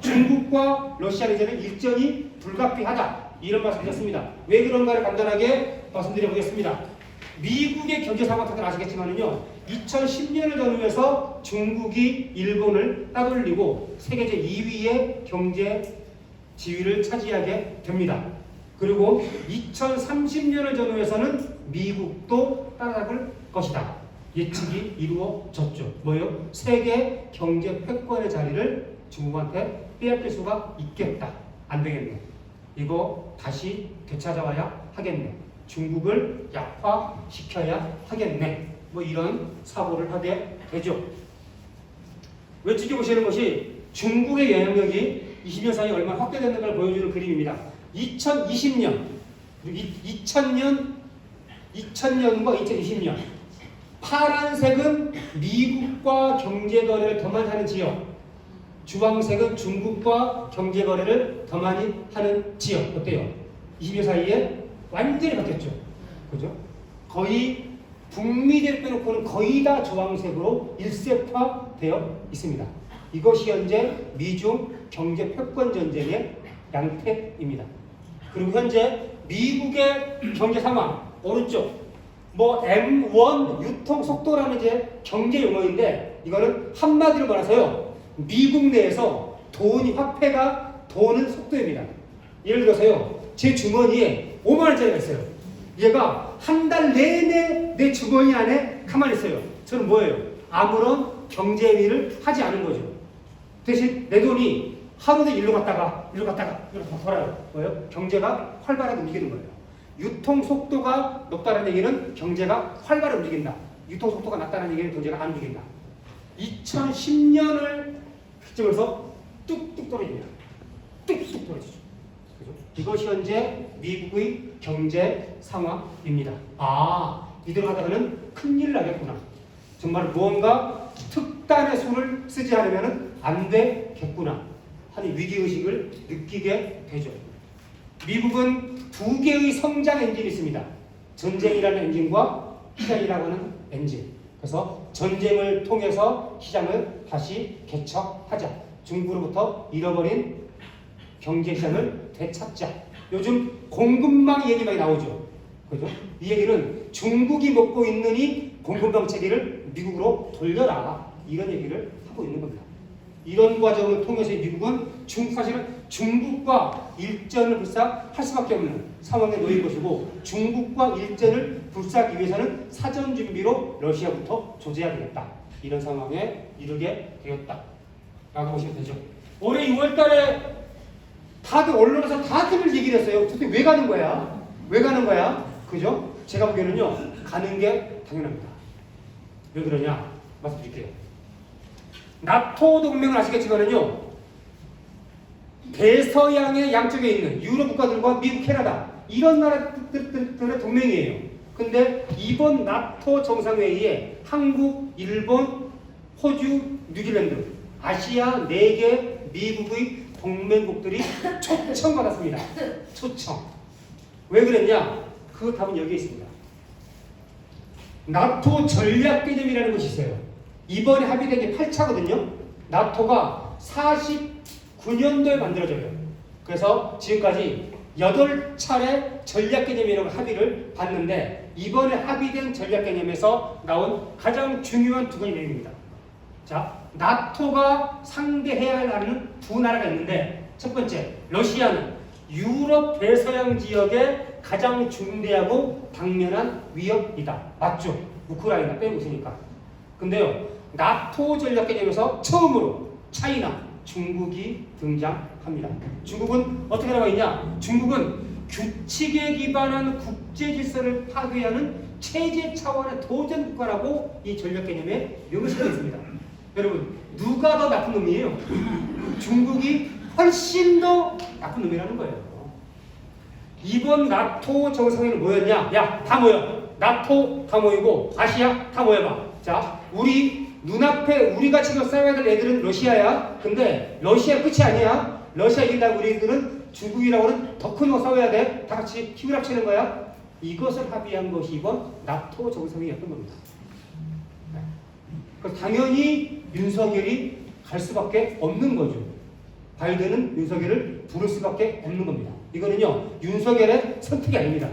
중국과 러시아 내전은 일정이 불가피하다, 이런 말씀드렸습니다. 왜 그런가를 간단하게 말씀드려 보겠습니다. 미국의 경제 상황 다들 아시겠지만은요, 2010년을 전후해서 중국이 일본을 따돌리고 세계적 2위의 경제 지위를 차지하게 됩니다. 그리고 2030년을 전후해서는 미국도 따라잡을 것이다. 예측이 이루어졌죠. 뭐예요? 세계 경제 패권의 자리를 중국한테 빼앗길 수가 있겠다. 안 되겠네. 이거 다시 되찾아와야 하겠네. 중국을 약화시켜야 하겠네. 뭐 이런 사고를 하게 되죠. 왜 지켜보시는 것이 중국의 영향력이 20년 사이에 얼마나 확대됐는가를 보여주는 그림입니다. 2020년, 2000년과 2020년, 파란색은 미국과 경제거래를 더 많이 하는 지역, 주황색은 중국과 경제거래를 더 많이 하는 지역. 어때요? 20년 사이에 완전히 바뀌었죠. 그죠? 거의 북미들 빼놓고는 거의 다 주황색으로 일색화되어 있습니다. 이것이 현재 미중 경제 패권 전쟁의 양태입니다. 그리고 현재 미국의 경제 상황, 오른쪽 뭐 M1 유통 속도라는 이제 경제 용어인데 이거는 한마디로 말해서요. 미국 내에서 돈이 화폐가 도는 속도입니다. 예를 들어서요. 제 주머니에 5만 원짜리가 있어요. 얘가 한 달 내내 내 주머니 안에 가만히 있어요. 저는 뭐예요? 아무런 경제 행위를 하지 않은 거죠. 대신 내 돈이 하루도 일로 갔다가 돌아요. 뭐예요? 경제가 활발하게 움직이는 거예요. 유통 속도가 높다는 얘기는 경제가 활발하게 움직인다. 유통 속도가 낮다는 얘기는 경제가 안 움직인다. 2010년을 기점으로서 뚝뚝 떨어집니다. 뚝뚝 떨어지죠. 그죠? 이것이 현재 미국의 경제 상황입니다. 아, 이대로 하다가는 큰일 나겠구나. 정말 무언가 특단의 수를 쓰지 않으면 안 되겠구나 하는 위기의식을 느끼게 되죠. 미국은 두 개의 성장 엔진이 있습니다. 전쟁이라는 엔진과 시장이라고 하는 엔진. 그래서 전쟁을 통해서 시장을 다시 개척하자. 중국으로부터 잃어버린 경제시장을 되찾자. 요즘 공급망 얘기 많이 나오죠. 그죠? 이 얘기는 중국이 먹고 있는 이 공급망 체계를 미국으로 돌려라. 이런 얘기를 하고 있는 겁니다. 이런 과정을 통해서 미국은 사실은 중국과 일전을 불사할 수밖에 없는 상황에 놓인 것이고 중국과 일전을 불사하기 위해서는 사전 준비로 러시아부터 조져야 되겠다. 이런 상황에 이르게 되었다. 라고 보시면 되죠. 올해 6월달에 다들 언론에서 다들 얘기를 했어요. 도대체 왜 가는 거야? 왜 가는 거야? 그죠? 제가 보기에는요. 가는 게 당연합니다. 왜 그러냐? 말씀드릴게요. 나토 동맹을 아시겠지만은요. 대서양의 양쪽에 있는 유럽 국가들과 미국, 캐나다 이런 나라들의 동맹이에요. 근데 이번 나토 정상회의에 한국, 일본, 호주, 뉴질랜드, 아시아 4개 미국의 동맹국들이 초청받았습니다. 초청. 왜 그랬냐? 그 답은 여기에 있습니다. 나토 전략 개념이라는 것이 있어요. 이번에 합의된 게 8차거든요. 나토가 49년도에 만들어져요. 그래서 지금까지 8차례 전략 개념이라는 합의를 봤는데 이번에 합의된 전략 개념에서 나온 가장 중요한 두 가지 내용입니다. 자, 나토가 상대해야 하는 두 나라가 있는데 첫 번째, 러시아는 유럽 대서양 지역의 가장 중대하고 당면한 위협이다. 맞죠? 우크라이나 빼고 있으니까. 근데요, 나토 전략 개념에서 처음으로 차이나, 중국이 등장합니다. 중국은 어떻게 나와 있냐? 중국은 규칙에 기반한 국제 질서를 파괴하는 체제 차원의 도전 국가라고 이 전략 개념에 명시되어 있습니다. 여러분, 누가 더 나쁜 놈이에요? 중국이 훨씬 더 나쁜 놈이라는 거예요. 이번 나토 정상회의는 뭐였냐? 야, 다 모여. 나토 다 모이고 아시아 다 모여봐. 자, 우리 눈앞에 우리가 지금 싸워야 될 애들은 러시아야. 근데 러시아 끝이 아니야. 러시아 이긴다고 우리들은 중국이라고 하는 더 큰 거 싸워야 돼. 다 같이 힘을 합치는 거야. 이것을 합의한 것이 이번 나토 정상회의였던 겁니다. 그래서 당연히 윤석열이 갈 수밖에 없는 거죠. 바이든은 윤석열을 부를 수밖에 없는 겁니다. 이거는요, 윤석열의 선택이 아닙니다.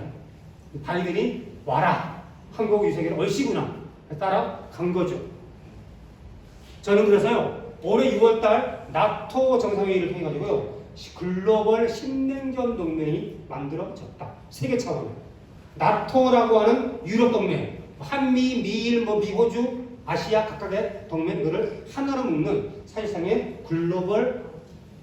바이든이 와라. 한국 윤석열 얼씨구나. 따라간 거죠. 저는 그래서요, 올해 6월달 나토 정상회의를 통해가지고요, 글로벌 신냉전 동맹이 만들어졌다. 세계 차원에. 나토라고 하는 유럽 동맹, 한미, 미일, 미, 호주, 아시아 각각의 동맹들을 하나로 묶는 사실상의 글로벌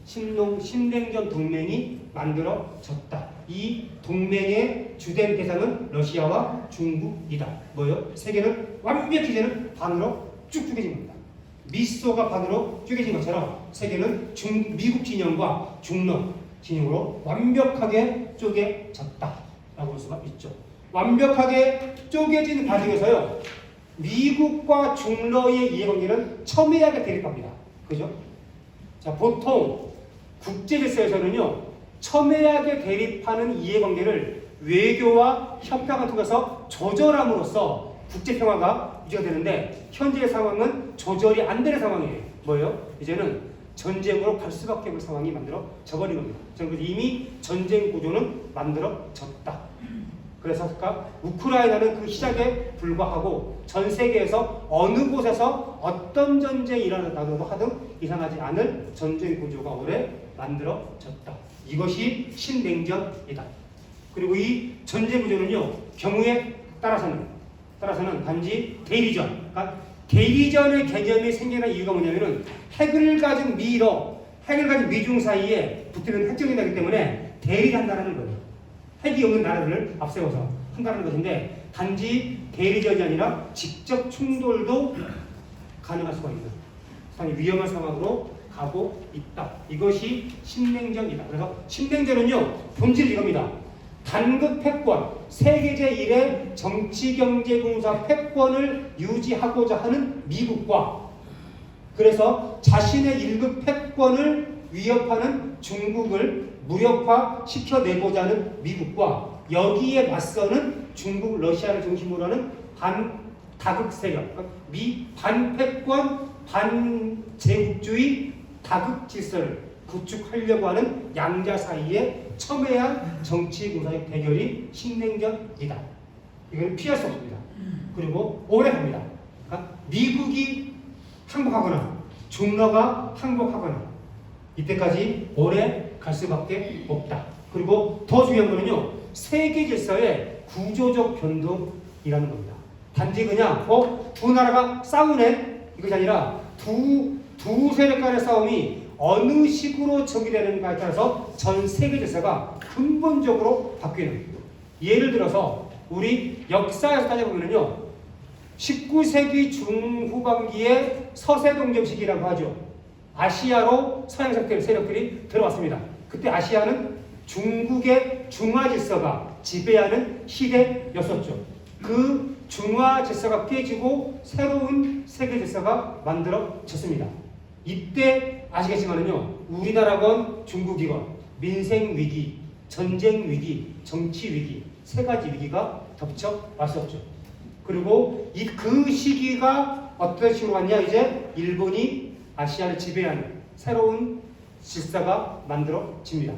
신냉전 동맹이 만들어졌다. 이 동맹의 주된 대상은 러시아와 중국이다. 뭐요? 세계는 완벽히 이제는 반으로 쭉 쪼개진 겁니다. 미소가 반으로 쪼개진 것처럼 세계는 미국 진영과 중러 진영으로 완벽하게 쪼개졌다. 라고 볼 수가 있죠. 완벽하게 쪼개진 과정에서요, 미국과 중러의 이해관계는 첨예하게 대립합니다. 그죠? 자, 보통 국제질서에서는요, 첨예하게 대립하는 이해관계를 외교와 협상을 통해서 조절함으로써 국제평화가 유지가 되는데 현재의 상황은 조절이 안 되는 상황이에요. 뭐예요? 이제는 전쟁으로 갈 수밖에 없는 상황이 만들어져 버린 겁니다. 저는 이미 전쟁 구조는 만들어졌다. 그래서 우크라이나는 그 시작에 불과하고 전 세계에서 어느 곳에서 어떤 전쟁이 일어나도 하든 이상하지 않을 전쟁 구조가 오래 만들어졌다. 이것이 신냉전이다. 그리고 이 전쟁 구조는요, 경우에 따라서는 단지 대리전, 그러니까 대리전의 개념이 생겨난 이유가 뭐냐면은 핵을 가진 미중 사이에 붙으면 핵전이 나기 때문에 대리한다는 거예요. 핵이 없는 나라들을 앞세워서 한다는 것인데, 단지 대리전이 아니라 직접 충돌도 가능할 수가 있는 상당히 위험한 상황으로 가고 있다. 이것이 신냉전이다. 그래서 신냉전은요, 본질이 이겁니다. 단급 패권, 세계 제1의 정치, 경제, 군사 패권을 유지하고자 하는 미국과, 그래서 자신의 1급 패권을 위협하는 중국을 무력화시켜내고자 하는 미국과, 여기에 맞서는 중국, 러시아를 중심으로 하는 반다극 세력, 반패권, 반제국주의 다극 질서를 구축하려고 하는 양자 사이에 첨예한 정치 군사적 대결이 신냉전이다. 이건 피할 수 없습니다. 그리고 오래 갑니다. 그러니까 미국이 항복하거나 중러가 항복하거나 이때까지 오래 갈 수밖에 없다. 그리고 더 중요한 거는요, 세계 질서의 구조적 변동이라는 겁니다. 단지 그냥 두 나라가 싸우네 이것이 아니라 두 세력 간의 싸움이 어느 식으로 전개되는가에 따라서 전 세계 질서가 근본적으로 바뀌는 거예요. 예를 들어서 우리 역사에서 따져보면요, 19세기 중후반기에 서세동정 시기라고 하죠. 아시아로 서양 세력들이 들어왔습니다. 그때 아시아는 중국의 중화 질서가 지배하는 시대였었죠. 그 중화 질서가 깨지고 새로운 세계 질서가 만들어졌습니다. 이때 아시겠지만은요, 우리나라건 중국이건 민생 위기, 전쟁 위기, 정치 위기, 세 가지 위기가 덮쳐 왔었죠. 그리고 그 시기가 어떤 식으로 왔냐, 이제 일본이 아시아를 지배하는 새로운 질서가 만들어집니다.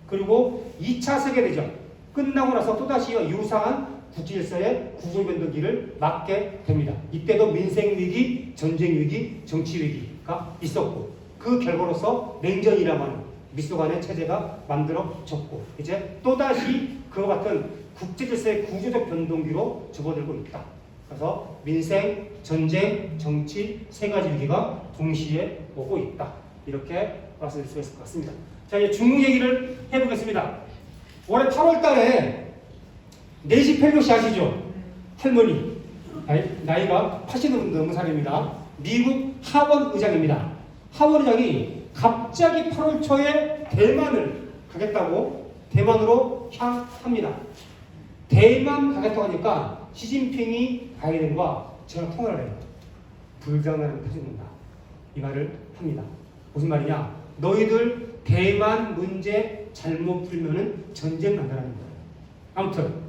그리고 2차 세계대전 끝나고 나서 또다시 유사한 국제질서의 구조변동기를 맞게 됩니다. 이때도 민생위기, 전쟁위기, 정치위기가 있었고, 그 결과로서 냉전이라고 하는 미소 간의 체제가 만들어졌고, 이제 또다시 그와 같은 국제질서의 구조적 변동기로 접어들고 있다. 그래서 민생, 전쟁, 정치 세 가지 위기가 동시에 오고 있다. 이렇게 말씀드릴 수 있을 것 같습니다. 자, 이제 중국 얘기를 해보겠습니다. 올해 8월 달에 내시 펠로시 아시죠? 할머니. 나이가 80은 넘은 사람입니다. 미국 하원 의장입니다. 하원 의장이 갑자기 8월 초에 대만을 가겠다고 대만으로 향합니다. 대만 가겠다고 하니까 시진핑이 바이든과 제가 통화를 해요. 불가능한 터진다. 이 말을 합니다. 무슨 말이냐? 너희들 대만 문제 잘못 풀면은 전쟁 난다는 거예요. 아무튼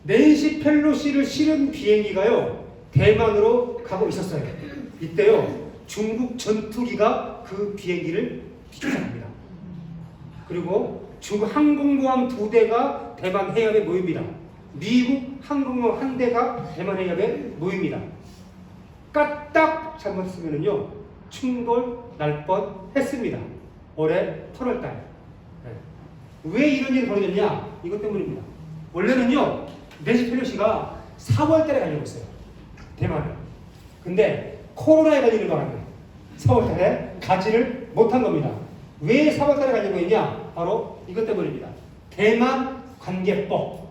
낸시 펠로시를 실은 비행기가요, 대만으로 가고 있었어요. 이때요, 중국 전투기가 그 비행기를 뒤쫓아갑니다. 그리고 중국 항공모함 2대가 대만 해협에 모입니다. 미국 항공모함 1대가 대만 해협에 모입니다. 까딱 잘못했으면요, 충돌 날 뻔했습니다. 올해 8월 달. 왜 이런 일이 벌어졌냐? 이것 때문입니다. 원래는요, 낸시 펠로시가 4월 달에 가려고 했어요. 대만을. 근데 코로나에 걸리는 바람에 4월 달에 가지를 못한 겁니다. 왜 4월 달에 가려고 했냐? 바로 이것 때문입니다. 대만 관계법.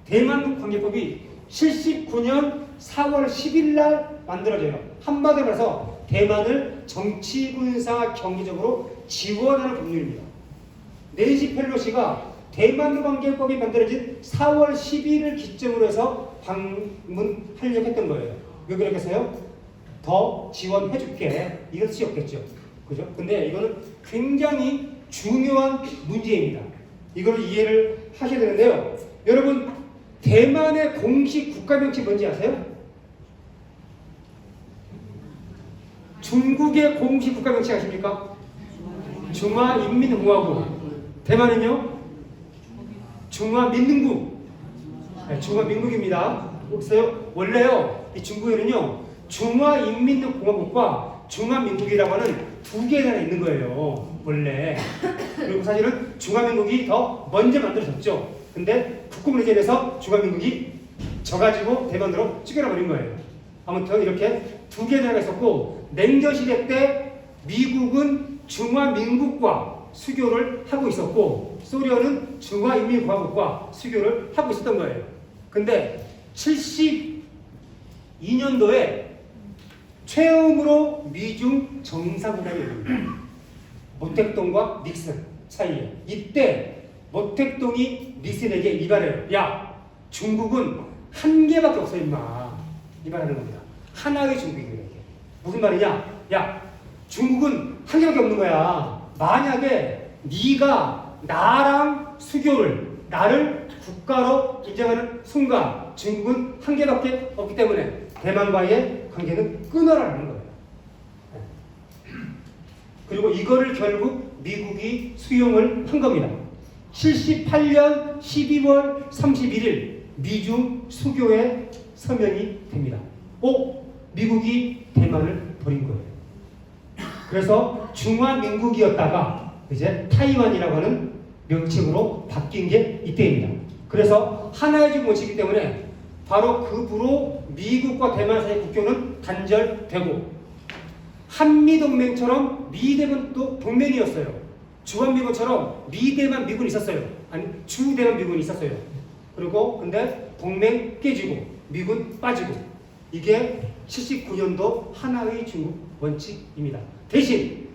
대만 관계법이 79년 4월 10일 날 만들어져요. 한마디로 해서 대만을 정치, 군사, 경제적으로 지원하는 법률입니다. 낸시 펠로시가 대만 관계법이 만들어진 4월 10일을 기점으로 해서 방문하려고 했던 거예요. 왜 그렇게 했어요? 더 지원해줄게. 이런 뜻이었겠죠. 그죠? 근데 이거는 굉장히 중요한 문제입니다. 이걸 이해를 하셔야 되는데요. 여러분, 대만의 공식 국가명칭 뭔지 아세요? 중국의 공식 국가명칭 아십니까? 중화인민공화국. 대만은요? 중화민국. 네, 중화민국입니다. 보세요. 원래요, 이 중국에는요, 중화인민공화국과 중화민국이라고 하는 두 개가 있는 거예요. 원래. 그리고 사실은 중화민국이 더 먼저 만들어졌죠. 근데 국共내전에서 중화민국이 져가지고 대만으로 찌겨버린 거예요. 아무튼 이렇게 두 개 나라가 있었고, 냉전시대 때 미국은 중화민국과 수교를 하고 있었고, 소련은 중화인민공화국과 수교를 하고 있었던 거예요. 근데 72년도에 처음으로 미중 정상회담이 열립니다. 모택동과 닉슨 사이에. 이때 모택동이 닉슨에게 이발해요. 야, 중국은 한 개밖에 없어 임마. 이발하는 겁니다. 하나의 중국이에요. 이게. 무슨 말이냐? 야, 중국은 한 개밖에 없는 거야. 만약에 네가 나랑 수교를, 나를 국가로 인정하는 순간 중국은 한 개밖에 없기 때문에 대만과의 관계는 끊어라는 거예요. 그리고 이거를 결국 미국이 수용을 한 겁니다. 78년 12월 31일 미중 수교의 서명이 됩니다. 미국이 대만을 버린 거예요. 그래서 중화민국이었다가 이제 타이완이라고 하는 명칭으로 바뀐 게 이때입니다. 그래서 하나의 중국이기 때문에 바로 그 후로 미국과 대만 사이의 국교는 단절되고, 한미동맹처럼 미대만 또 동맹이었어요. 주한미군처럼 미대만 미군이 있었어요. 아니, 주대만 미군이 있었어요. 그리고 근데 동맹 깨지고 미군 빠지고, 이게 79년도 하나의 중국 원칙입니다. 대신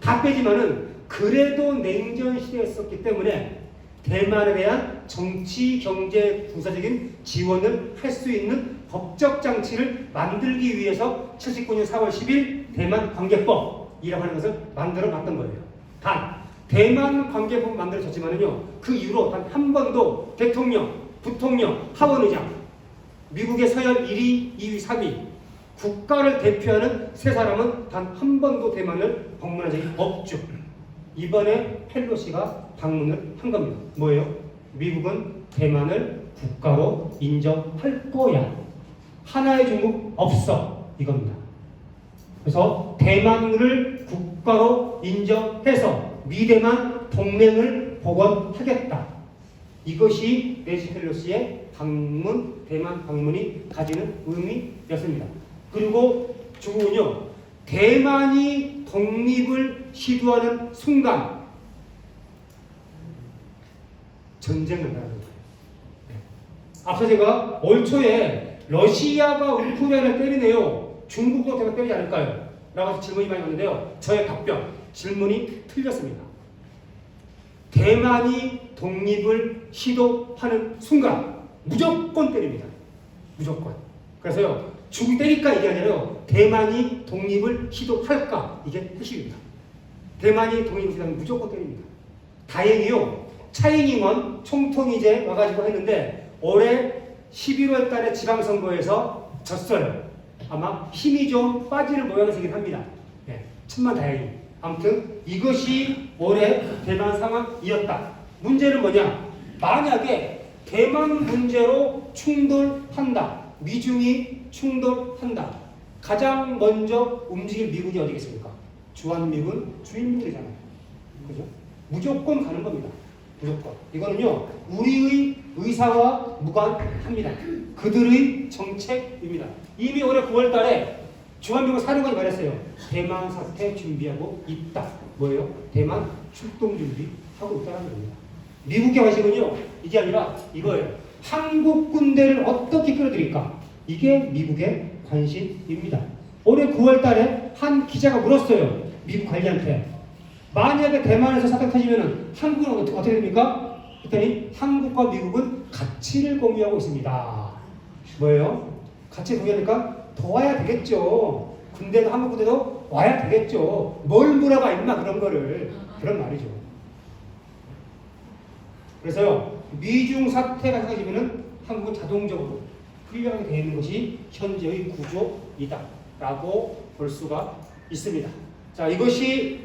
다 빼지만은 그래도 냉전 시대였었기 때문에 대만에 대한 정치, 경제, 군사적인 지원을 할 수 있는 법적 장치를 만들기 위해서 79년 4월 10일 대만 관계법이라고 하는 것을 만들어 놨던 거예요. 단 대만 관계법 만들어졌지만은요, 그 이후로 단 한 번도 대통령, 부통령, 하원의장, 미국의 서열 1위, 2위, 3위 국가를 대표하는 세 사람은 단 한 번도 대만을 방문한 적이 없죠. 이번에 펠로시가 방문을 한 겁니다. 뭐예요? 미국은 대만을 국가로 인정할 거야. 하나의 중국 없어. 이겁니다. 그래서 대만을 국가로 인정해서 미대만 동맹을 복원하겠다. 이것이 낸시 펠로시의 방문, 대만 방문이 가지는 의미였습니다. 그리고 중국은요, 대만이 독립을 시도하는 순간 전쟁을 하는 거예요. 앞서 제가 올 초에 러시아가 우크라이나를 때리네요. 중국도 제가 때리지 않을까요? 라고 질문이 많이 왔는데요. 저의 답변, 질문이 틀렸습니다. 대만이 독립을 시도하는 순간 무조건 때립니다. 무조건. 그래서요, 중국이 때릴까 이게 아니라요, 대만이 독립을 시도할까 이게 핵심입니다. 대만이 독립을 시도하면 무조건 때립니다. 다행히요, 차이잉원 총통이제 와가지고 했는데 올해 11월 달에 지방선거에서 졌어요. 아마 힘이 좀 빠지는 모양새긴 합니다. 네, 천만다행히. 아무튼 이것이 올해 대만 상황이었다. 문제는 뭐냐? 만약에 대만 문제로 충돌한다. 미중이 충돌한다. 가장 먼저 움직일 미군이 어디겠습니까? 주한미군, 주인미군이잖아요. 그죠? 무조건 가는 겁니다. 무조건. 이거는요, 우리의 의사와 무관합니다. 그들의 정책입니다. 이미 올해 9월 달에 주한미군 사령관이 말했어요. 대만 사태 준비하고 있다. 뭐예요? 대만 출동 준비하고 있다는 겁니다. 미국의 관심은요, 이게 아니라 이거예요. 한국 군대를 어떻게 끌어들일까? 이게 미국의 관심입니다. 올해 9월 달에 한 기자가 물었어요. 미국 관리한테. 만약에 대만에서 사태 터지면 한국은 어떻게 됩니까? 그랬더니 한국과 미국은 가치를 공유하고 있습니다. 뭐예요? 가치 공유하니까 더 와야 되겠죠. 군대도 한국 군대도 와야 되겠죠. 뭘 물어봐 임마 그런 거를. 그런 말이죠. 그래서요, 미중 사태가 생기면은 한국은 자동적으로 훈련하게 되어 있는 것이 현재의 구조이다 라고 볼 수가 있습니다. 자, 이것이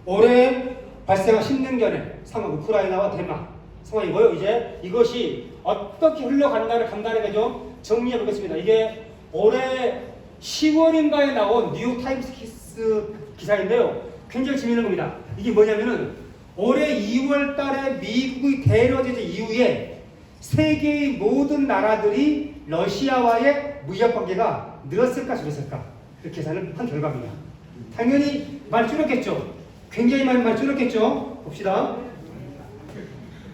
올해 발생한 10년간의 상황, 우크라이나와 대만, 상황이고요. 이제 이것이 어떻게 흘러간다를 간단하게 좀 정리해 보겠습니다. 이게 올해 10월인가에 나온 뉴욕타임스 기사인데요. 굉장히 재미있는 겁니다. 이게 뭐냐면은 올해 2월 달에 미국이 대러제재 이후에 세계의 모든 나라들이 러시아와의 무역 관계가 늘었을까 줄었을까 그 계산을 한 결과입니다. 당연히 많이 줄었겠죠. 굉장히 많이 줄었겠죠. 봅시다.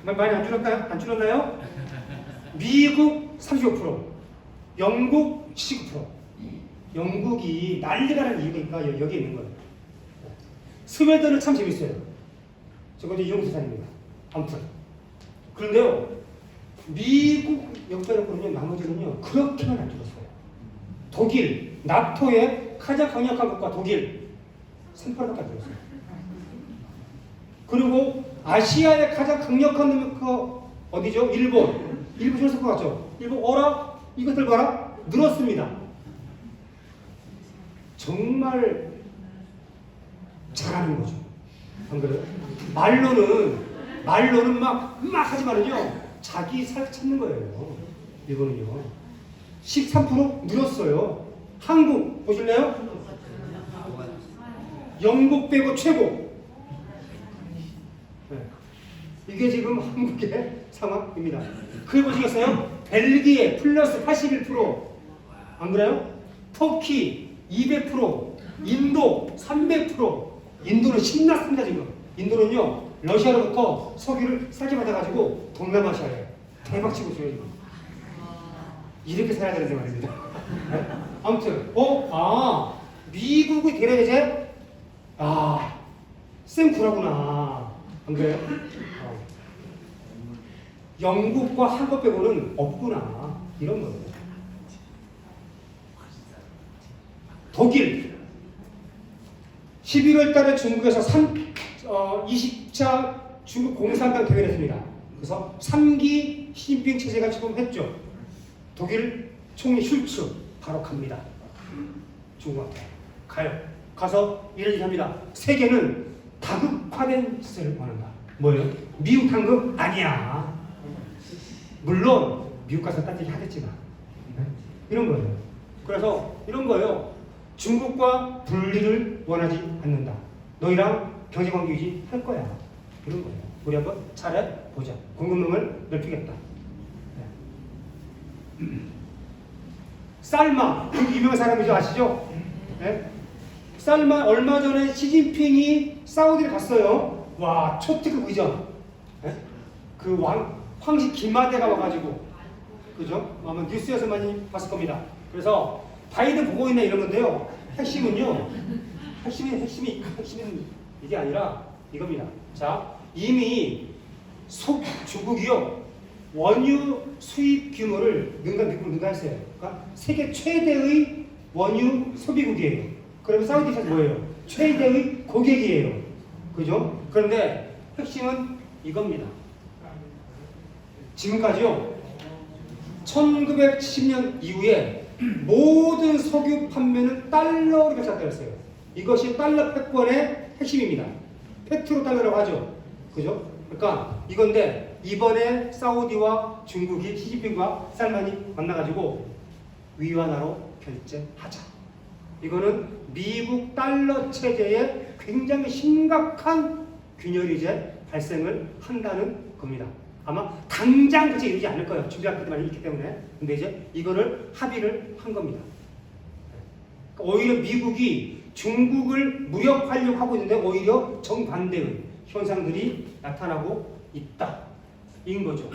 많이 안 줄었나요? 안 줄었나요? 미국 35%, 영국 79%. 영국이 난리가 나는 이유가 여기에 있는 거예요. 스웨덴은 참 재밌어요. 저것도 이용수산입니다. 아무튼. 그런데요, 미국 역사력으로는 나머지는요, 그렇게만 안 줄었어요. 독일, 나토의 가장 강력한 국가 독일, 3%밖에 안 줄었어요. 그리고 아시아의 가장 강력한 국가 어디죠? 일본. 일본 줄었을 것 같죠? 일본 어라? 이것들 봐라? 늘었습니다. 정말 잘하는 거죠. 안 그래요? 말로는 막 하지만은요, 자기 살 찾는 거예요. 일본은요. 13% 늘었어요. 한국 보실래요? 영국 빼고 최고. 네. 이게 지금 한국의 상황입니다. 그게 보시겠어요? 벨기에 플러스 81%. 안 그래요? 터키 200%, 인도 300%. 인도는 신났습니다 지금. 인도는요 러시아로부터 석유를 싸게 받아가지고 동남아시아에 대박치고 있어요 지금. 이렇게 살아야 되는데 말입니다. 아무튼 미국의 대레제재 쌩구라구나. 안 그래요? 영국과 한국 빼고는 없구나. 이런 거예요. 독일 11월 달에 중국에서 20차 중국 공산당 대회를 했습니다. 그래서 3기 시진핑 체제가 출범했죠. 독일 총리 슐츠 바로 갑니다. 중국한테 가요. 가서 이런 얘기 합니다. 세계는 다극화된 시세를 원한다. 뭐예요? 미국 당국 아니야. 물론 미국 가서 딴 얘기 하겠지만 이런 거예요. 그래서 이런 거예요. 중국과 분리를 원하지 않는다. 너희랑 경제관계 유지할 거야. 이런 거예요. 우리 한번 잘해보자. 공급망을 넓히겠다. 쌀마, 그 유명한 사람이죠. 아시죠? 네? 쌀마 얼마 전에 시진핑이 사우디를 갔어요. 와, 초특급 의전. 네? 그 황씨 김마대가 와가지고, 그죠? 아마 뉴스에서 많이 봤을 겁니다. 그래서 바이든 보고 있네 이런 건데요. 핵심은 이게 아니라 이겁니다. 자, 이미 중국이요 원유 수입 규모를 능가했어요. 그러니까 세계 최대의 원유 소비국이에요. 그러면 사우디에서 뭐예요? 최대의 고객이에요. 그죠? 그런데 핵심은 이겁니다. 지금까지요 1970년 이후에 모든 석유 판매는 달러로 결정되었어요. 이것이 달러 패권의 핵심입니다. 페트로 달러라고 하죠. 그죠? 그러니까 이건데 이번에 사우디와 중국이 시진핑과 살만이 만나가지고 위완화로 결제하자. 이거는 미국 달러 체제에 굉장히 심각한 균열이 이제 발생을 한다는 겁니다. 아마 당장 그치 이르지 않을 거예요. 준비할 것도 많이 있기 때문에. 근데 이제 이거를 합의를 한 겁니다. 오히려 미국이 중국을 무력화하려고 하고 있는데 오히려 정반대의 현상들이 나타나고 있다. 인 거죠.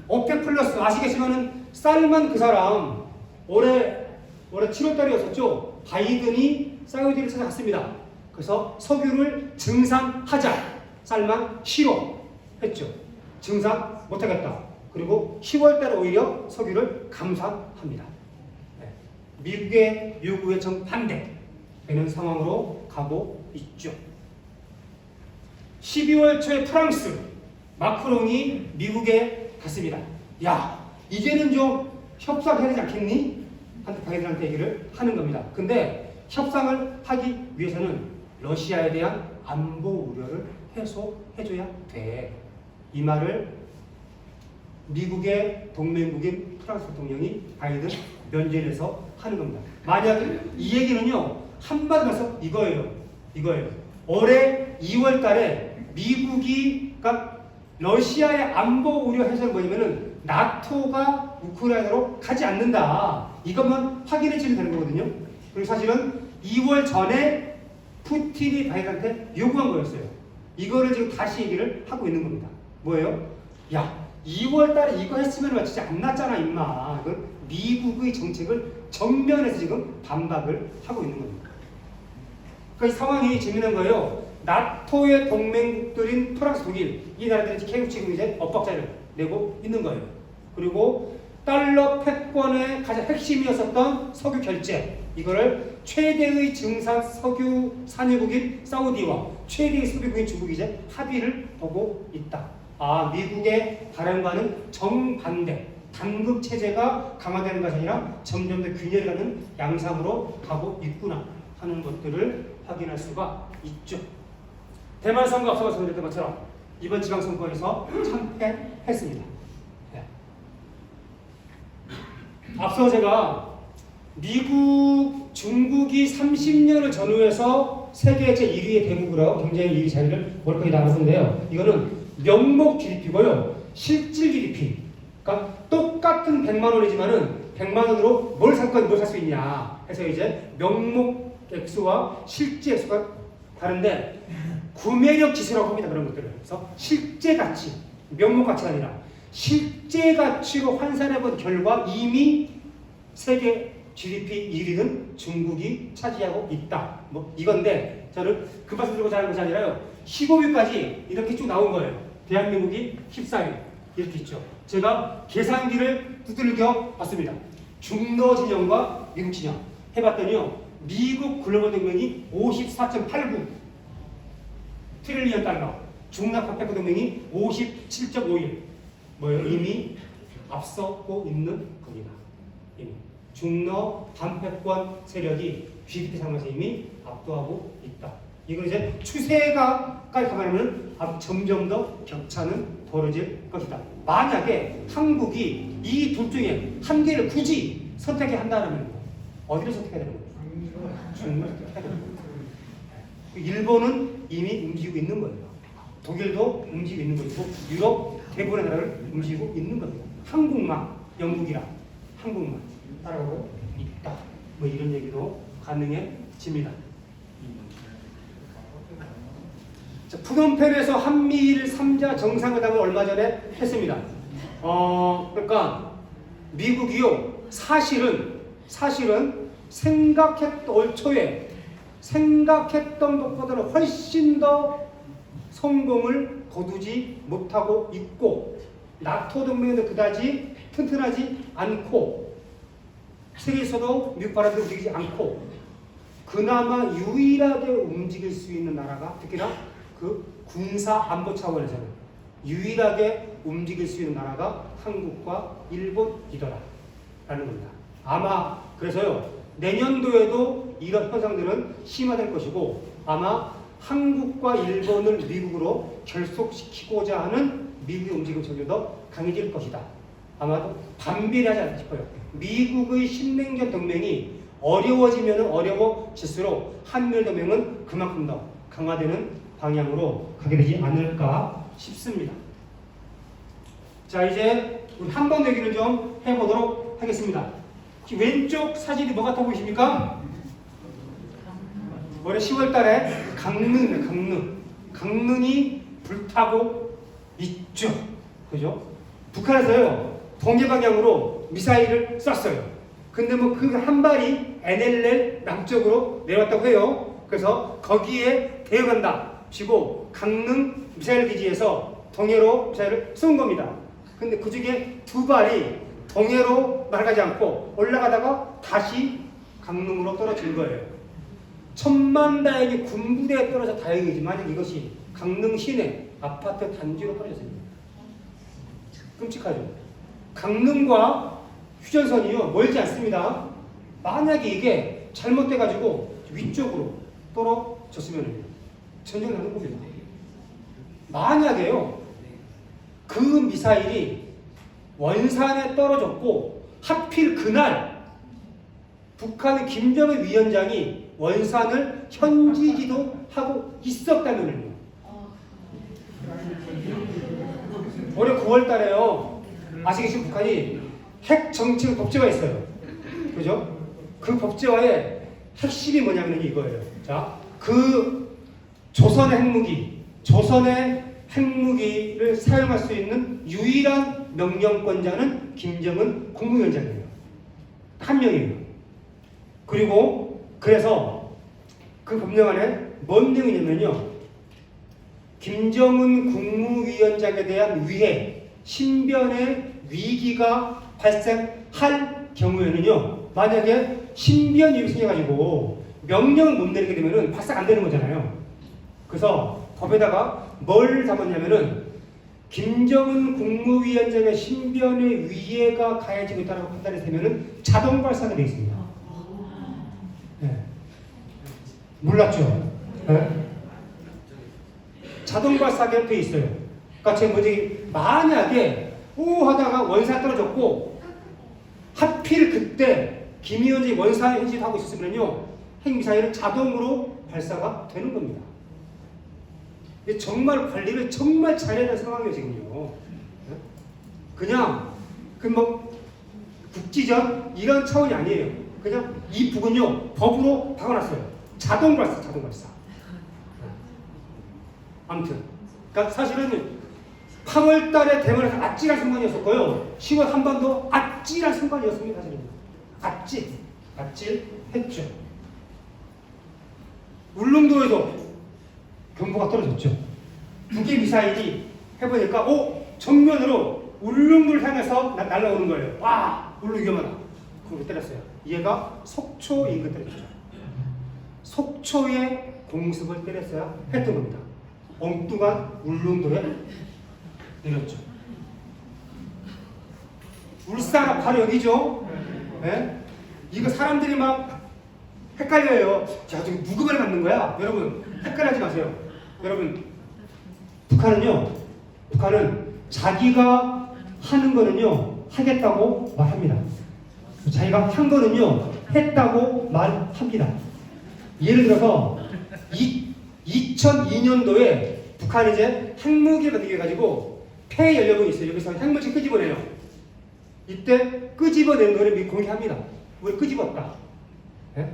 오펙 플러스 아시겠지만은 쌀만 그 사람 올해 7월 달이었었죠. 바이든이 사우디를 찾아갔습니다. 그래서 석유를 증산하자. 쌀만 싫어 했죠. 증산 못하겠다. 그리고 10월 달에 오히려 석유를 감산합니다. 네. 미국의 요구에 정반대되는 상황으로 가고 있죠. 12월 초에 프랑스 마크롱이 미국에 갔습니다. 야, 이제는 좀 협상해야 되지 않겠니? 바이든한테 얘기를 하는 겁니다. 근데 협상을 하기 위해서는 러시아에 대한 안보 우려를 해소해줘야 돼. 이 말을 미국의 동맹국인 프랑스 대통령이 바이든 면전에서 하는 겁니다. 만약에 이 얘기는요, 한마디로 해서 이거예요. 올해 2월 달에 미국이, 그러니까 러시아의 안보 우려 해석은 뭐냐면은 나토가 우크라이나로 가지 않는다. 이것만 확인해 주면 되는 거거든요. 그리고 사실은 2월 전에 푸틴이 바이든한테 요구한 거였어요. 이거를 지금 다시 얘기를 하고 있는 겁니다. 뭐예요? 야, 2월 달에 이거 했으면 진짜 안 났잖아, 임마. 이건 미국의 정책을 정면에서 지금 반박을 하고 있는 겁니다. 그러니까 이 상황이 재미난 거예요. 나토의 동맹국들인 프랑스, 독일, 이 나라들이 계속 지금 이제 엇박자를 내고 있는 거예요. 그리고 달러 패권의 가장 핵심이었었던 석유 결제, 이거를 최대의 증산 석유 산유국인 사우디와 최대의 소비국인 중국이 이제 합의를 보고 있다. 아, 미국의 바람과는 정반대, 단급 체제가 강화되는 것이 아니라 점점 더 균열이 가는 양상으로 가고 있구나 하는 것들을 확인할 수가 있죠. 대만 선거 앞서 말씀드렸던 것처럼 이번 지방선거에서 참패했습니다. 네. 앞서 제가 미국, 중국이 30년을 전후해서 세계 제1위의 대국으로 경제 1위 자리를 월등히 나눴는데요. 이거는 명목 GDP고요. 실질 GDP. 그러니까 똑같은 100만 원이지만은 100만 원으로 뭘 살 건 뭘 살 수 있냐 해서 이제 명목 액수와 실제 액수가 다른데 구매력 지수라고 합니다. 그런 것들을. 그래서 실제 가치, 명목 가치가 아니라 실제 가치로 환산해 본 결과 이미 세계 GDP 1위는 중국이 차지하고 있다. 뭐 이건데 저는 그 말씀 드리고 자는 것이 아니라요. 15위까지 이렇게 쭉 나온 거예요. 대한민국이 14위 이렇게 있죠. 제가 계산기를 두들겨 봤습니다. 중러 진영과 미국 진영 해봤더니요. 미국 글로벌 동맹이 54.89 트릴리언 달러, 중납 화폐 동맹이 57.51. 뭐예요? 이미 앞서고 있는 겁니다. 이미 중러 반패권 세력이 GDP 상황에서 이미 압도하고 있다. 이걸 이제 추세가까지 가면 점점 더 격차는 벌어질 것이다. 만약에 한국이 이 둘 중에 한 개를 굳이 선택해야 한다면 어디를 선택해야 되는 거예요? 중국을 선택해야 되는 거예요. 일본은 이미 움직이고 있는 거예요. 독일도 움직이고 있는 것이고 유럽 대부분의 나라를 움직이고 있는 겁니다. 한국만, 영국이랑 한국만 따라가고 있다. 뭐 이런 얘기도 가능해집니다. 자, 푸놈펜에서 한미일 3자 정상회담을 얼마 전에 했습니다. 그러니까 미국이요 사실은 올 초에 생각했던 것보다는 훨씬 더 성공을 거두지 못하고 있고 나토 동맹도 그다지 튼튼하지 않고 세계에서도 미국 바람대로 움직이지 않고 그나마 유일하게 움직일 수 있는 나라가 특히나 그 군사 안보 차원에서는 유일하게 움직일 수 있는 나라가 한국과 일본이더라 라는 겁니다. 아마 그래서요 내년도에도 이런 현상들은 심화될 것이고 아마 한국과 일본을 미국으로 결속시키고자 하는 미국의 움직임이 점점 더 강해질 것이다. 아마도 반비례하지 않을까 싶어요. 미국의 신냉전 동맹이 어려워지면 어려워질수록 한미일 동맹은 그만큼 더 강화되는 방향으로 가게 되지 않을까 싶습니다. 자, 이제 우리 한번 내기를 좀 해보도록 하겠습니다. 왼쪽 사진이 뭐 같아 보이십니까? 올해 10월 달에 강릉이 불타고 있죠. 그죠? 북한에서요, 동해 방향으로 미사일을 쐈어요. 근데 뭐 그 한 발이 NLL 남쪽으로 내려왔다고 해요. 그래서 거기에 대응한다 치고 강릉 미사일 기지에서 동해로 미사일을 쏜 겁니다. 근데 그 중에 두 발이 동해로 날아가지 않고 올라가다가 다시 강릉으로 떨어진 거예요. 천만다행히 군부대에 떨어져 다행이지만 이것이 강릉 시내 아파트 단지로 떨어졌습니다. 끔찍하죠. 강릉과 휴전선이요 멀지 않습니다. 만약에 이게 잘못돼가지고 위쪽으로 떨어졌으면 전쟁 나는 겁니다. 만약에요 그 미사일이 원산에 떨어졌고 하필 그날 북한의 김정은 위원장이 원산을 현지지도 하고 있었다면요. 올해 9월 달에요. 아시겠지만 북한이 핵 정책 법제화했어요. 그죠? 그 법제화의 핵심이 뭐냐면 이거예요. 자, 그 조선의 핵무기를 사용할 수 있는 유일한 명령권자는 김정은 국무위원장이에요. 한 명이에요. 그리고 그래서 그 법령 안에 뭔 내용이냐면요. 김정은 국무위원장에 대한 위해, 신변의 위기가 발생할 경우에는요. 만약에 신변 위협이 생겨가지고 명령을 못 내리게 되면은 발생 안 되는 거잖아요. 그래서 법에다가 뭘 담았냐면은 김정은 국무위원장의 신변에 위해가 가해지고 있다고 판단이 되면은 자동 발사가 되어 있습니다. 네. 몰랐죠? 네? 자동 발사가 되어 있어요. 그러니까 제가 뭐지 만약에 하다가 원산 떨어졌고 하필 그때 김 위원장이 원산 행진하고 있었으면요 핵미사일은 자동으로 발사가 되는 겁니다. 정말 관리를 정말 잘해야 될 상황이에요 지금요. 그냥 그 뭐 국지전 이런 차원이 아니에요. 그냥 이 북은요 법으로 박아놨어요. 자동 발사. 아무튼 그러니까 사실은 8월달에 대만에서 아찔한 순간이었었고요. 10월 한반도 아찔한 순간이었습니다. 사실은 아찔했죠. 울릉도에도 경보가 떨어졌죠. 두 개 미사일이 해보니까 정면으로 울릉도를 향해서 날아오는 거예요. 와, 울릉 위험하다. 그걸 때렸어요. 얘가 속초 인근 때렸죠. 속초에 공습을 때렸어야 했던 겁니다. 엉뚱한 울릉도에 내렸죠. 울산 바로 여기죠. 네? 이거 사람들이 막 헷갈려요. 자, 저기 누구 말에 맞는 거야? 여러분 헷갈리지 마세요. 여러분 북한은 자기가 하는 거는요 하겠다고 말합니다. 자기가 한 거는요 했다고 말합니다. 예를 들어서 2002년도에 북한이 이제 핵무기를 만들게 가지고 폐 연료봉이 있어요. 여기서 핵물질 끄집어내요. 이때 끄집어내는 거를 미국 공개합니다. 우리 끄집었다. 네?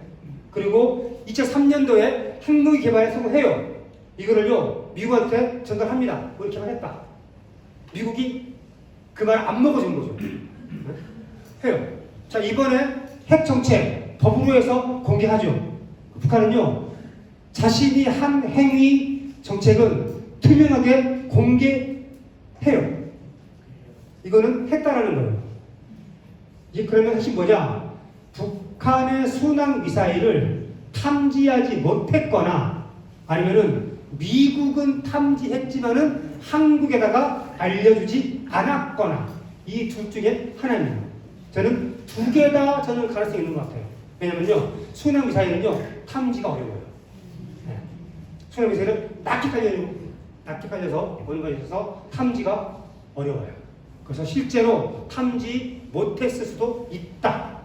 그리고 2003년도에 핵무기 개발에 성공해요. 이거를요 미국한테 전달합니다. 우리 개발했다. 미국이 그 말을 안 먹어주는 거죠. 네? 해요. 자, 이번에 핵 정책 법으로 해서 공개하죠. 북한은요 자신이 한 행위 정책은 투명하게 공개해요. 이거는 했다라는 거예요. 이게 그러면 핵심 뭐냐? 북한의 순항 미사일을 탐지하지 못했거나 아니면은 미국은 탐지했지만은 한국에다가 알려주지 않았거나 이 둘 중에 하나입니다. 저는 두 개 다 저는 가능성이 있는 것 같아요. 왜냐면요 순항 미사일은요 탐지가 어려워요. 네. 순항 미사일은 낮게 깔려서 오는 거에 있어서 탐지가 어려워요. 그래서 실제로 탐지 못했을 수도 있다.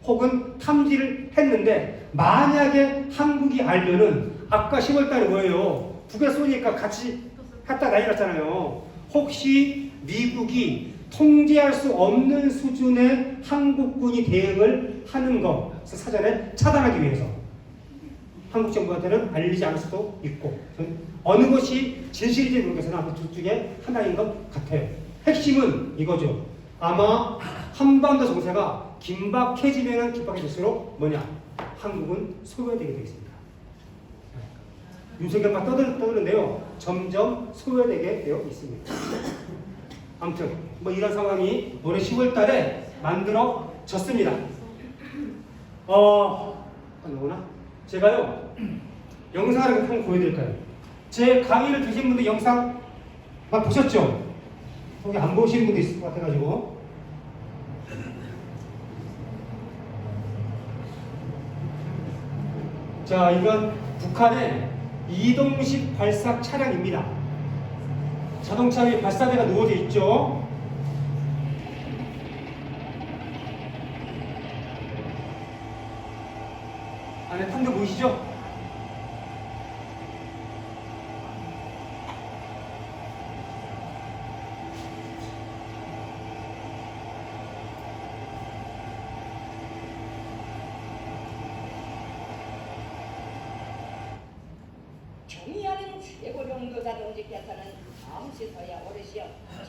혹은 탐지를 했는데 만약에 한국이 알면은 아까 10월달에 뭐예요? 북에 쏘니까 같이 갖다 난리 났잖아요. 혹시 미국이 통제할 수 없는 수준의 한국군이 대응을 하는 것 사전에 차단하기 위해서 한국 정부한테는 알리지 않을 수도 있고 어느 것이 진실인지 모르겠으나 그 둘 중에 하나인 것 같아요. 핵심은 이거죠. 아마 한반도 정세가 긴박해지면 긴박해질수록 뭐냐? 한국은 소외되게 되겠습니다. 윤석열만 떠드는데요. 점점 소외되게 되어 있습니다. 아무튼 뭐 이런 상황이 올해 10월 달에 만들어졌습니다. 나오나? 제가요 영상을 한번 보여드릴까요? 제 강의를 보신 분들 영상 막 보셨죠? 여기 안 보시는 분도 있을 것 같아가지고 자, 이건 북한의 이동식 발사 차량입니다. 자동차 위에 발사대가 놓여져 있죠. 안에 탄도 보이시죠? 경의하는 최고령 교사 동지께서는 암시서야 오르시어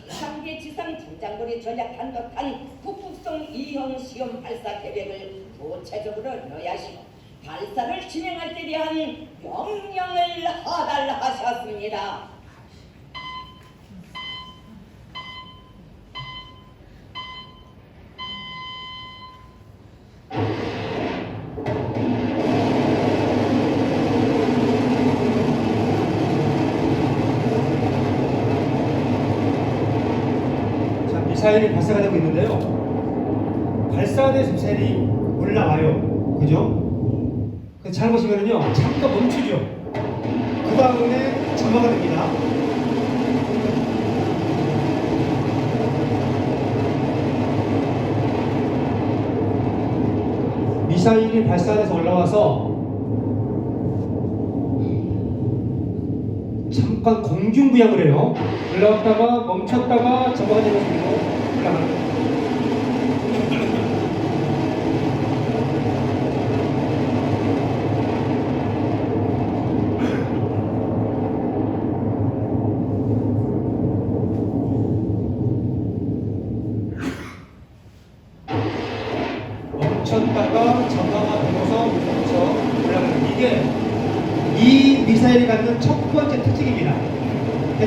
지상계 지상 장장거리 전략 단독한 북극성 2형 시험 발사 계획을 구체적으로 논의하시고 발사를 진행할 때 대한 명령을 하달하셨습니다. 미사일이 발사가 되고 있는데요. 발사된 미사일이 올라와요. 그죠? 잘 보시면은요, 잠깐 멈추죠. 그 다음에 점화가 됩니다. 미사일이 발사돼서 올라와서 잠깐 공중부양을 해요. 올라왔다가 멈췄다가 점화가 되는 식으로 올라가는 거예요. 멈췄다가 점화가 되고서 멈춰 올라가는 이게 이 미사일이 갖는 첫 번째 특징입니다.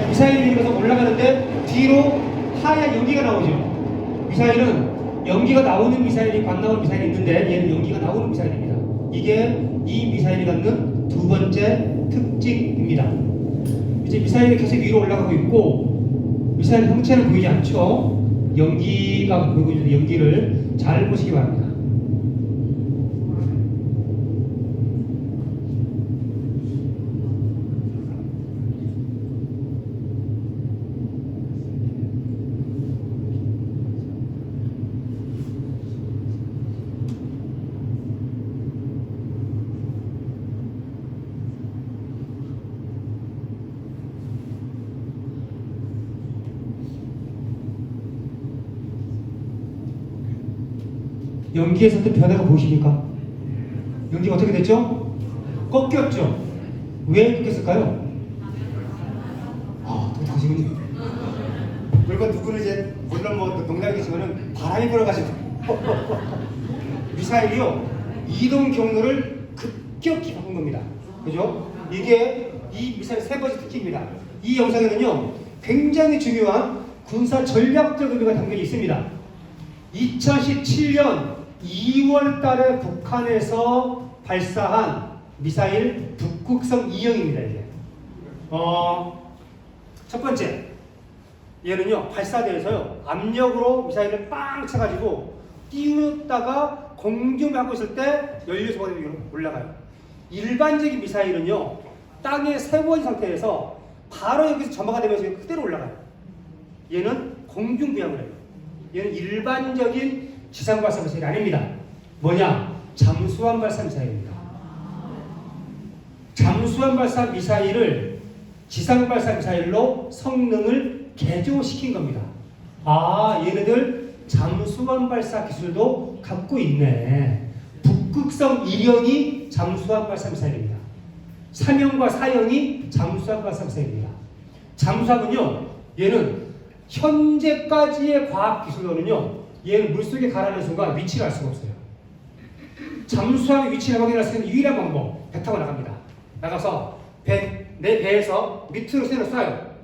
미사일이 이러면서 올라가는데 뒤로 하얀 연기가 나오죠. 미사일은 연기가 나오는 미사일이 안 나오는 미사일이 있는데 얘는 연기가 나오는 미사일입니다. 이게 이 미사일이 갖는 두 번째 특징입니다. 이제 미사일이 계속 위로 올라가고 있고 미사일 형체는 보이지 않죠. 연기가 보이고 있는데 연기를 잘 보시기 바랍니다. 연기에서 또 변화가 보이십니까? 연기가 어떻게 됐죠? 꺾였죠? 왜 꺾였을까요? 똑똑하시군요. 물론 누구는 이제 물론 뭐 농담이지만은 바람이 불어가지고 미사일이요 이동 경로를 급격히 바꾼 겁니다. 그죠? 이게 이 미사일 세 번째 특징입니다. 이 영상에는요 굉장히 중요한 군사 전략적 의미가 담겨 있습니다. 2017년 2월 달에 북한에서 발사한 미사일 북극성 2형입니다. 이게. 첫 번째, 얘는요 발사대에서요 압력으로 미사일을 빵 쳐가지고 띄웠다가 공중을 하고 있을 때 연료 소모가 되면 올라가요. 일반적인 미사일은요 땅에 세워진 상태에서 바로 여기서 점화가 되면서 그대로 올라가요. 얘는 공중부양을 해요. 얘는 일반적인 지상발사 미사일이 아닙니다. 뭐냐? 잠수함 발사 미사일입니다. 잠수함 발사 미사일을 지상발사 미사일로 성능을 개조시킨 겁니다. 얘네들 잠수함 발사 기술도 갖고 있네. 북극성 1형이 잠수함 발사 미사일입니다. 3형과 4형이 잠수함 발사 미사일입니다. 잠수함은요, 얘는 현재까지의 과학 기술로는요, 얘는 물속에 가라앉는 순간 위치를 알 수가 없어요. 잠수함의 위치를 확인할 수 있는 유일한 방법, 배 타고 나갑니다. 나가서 내 배에서 밑으로 신호를 쏴요.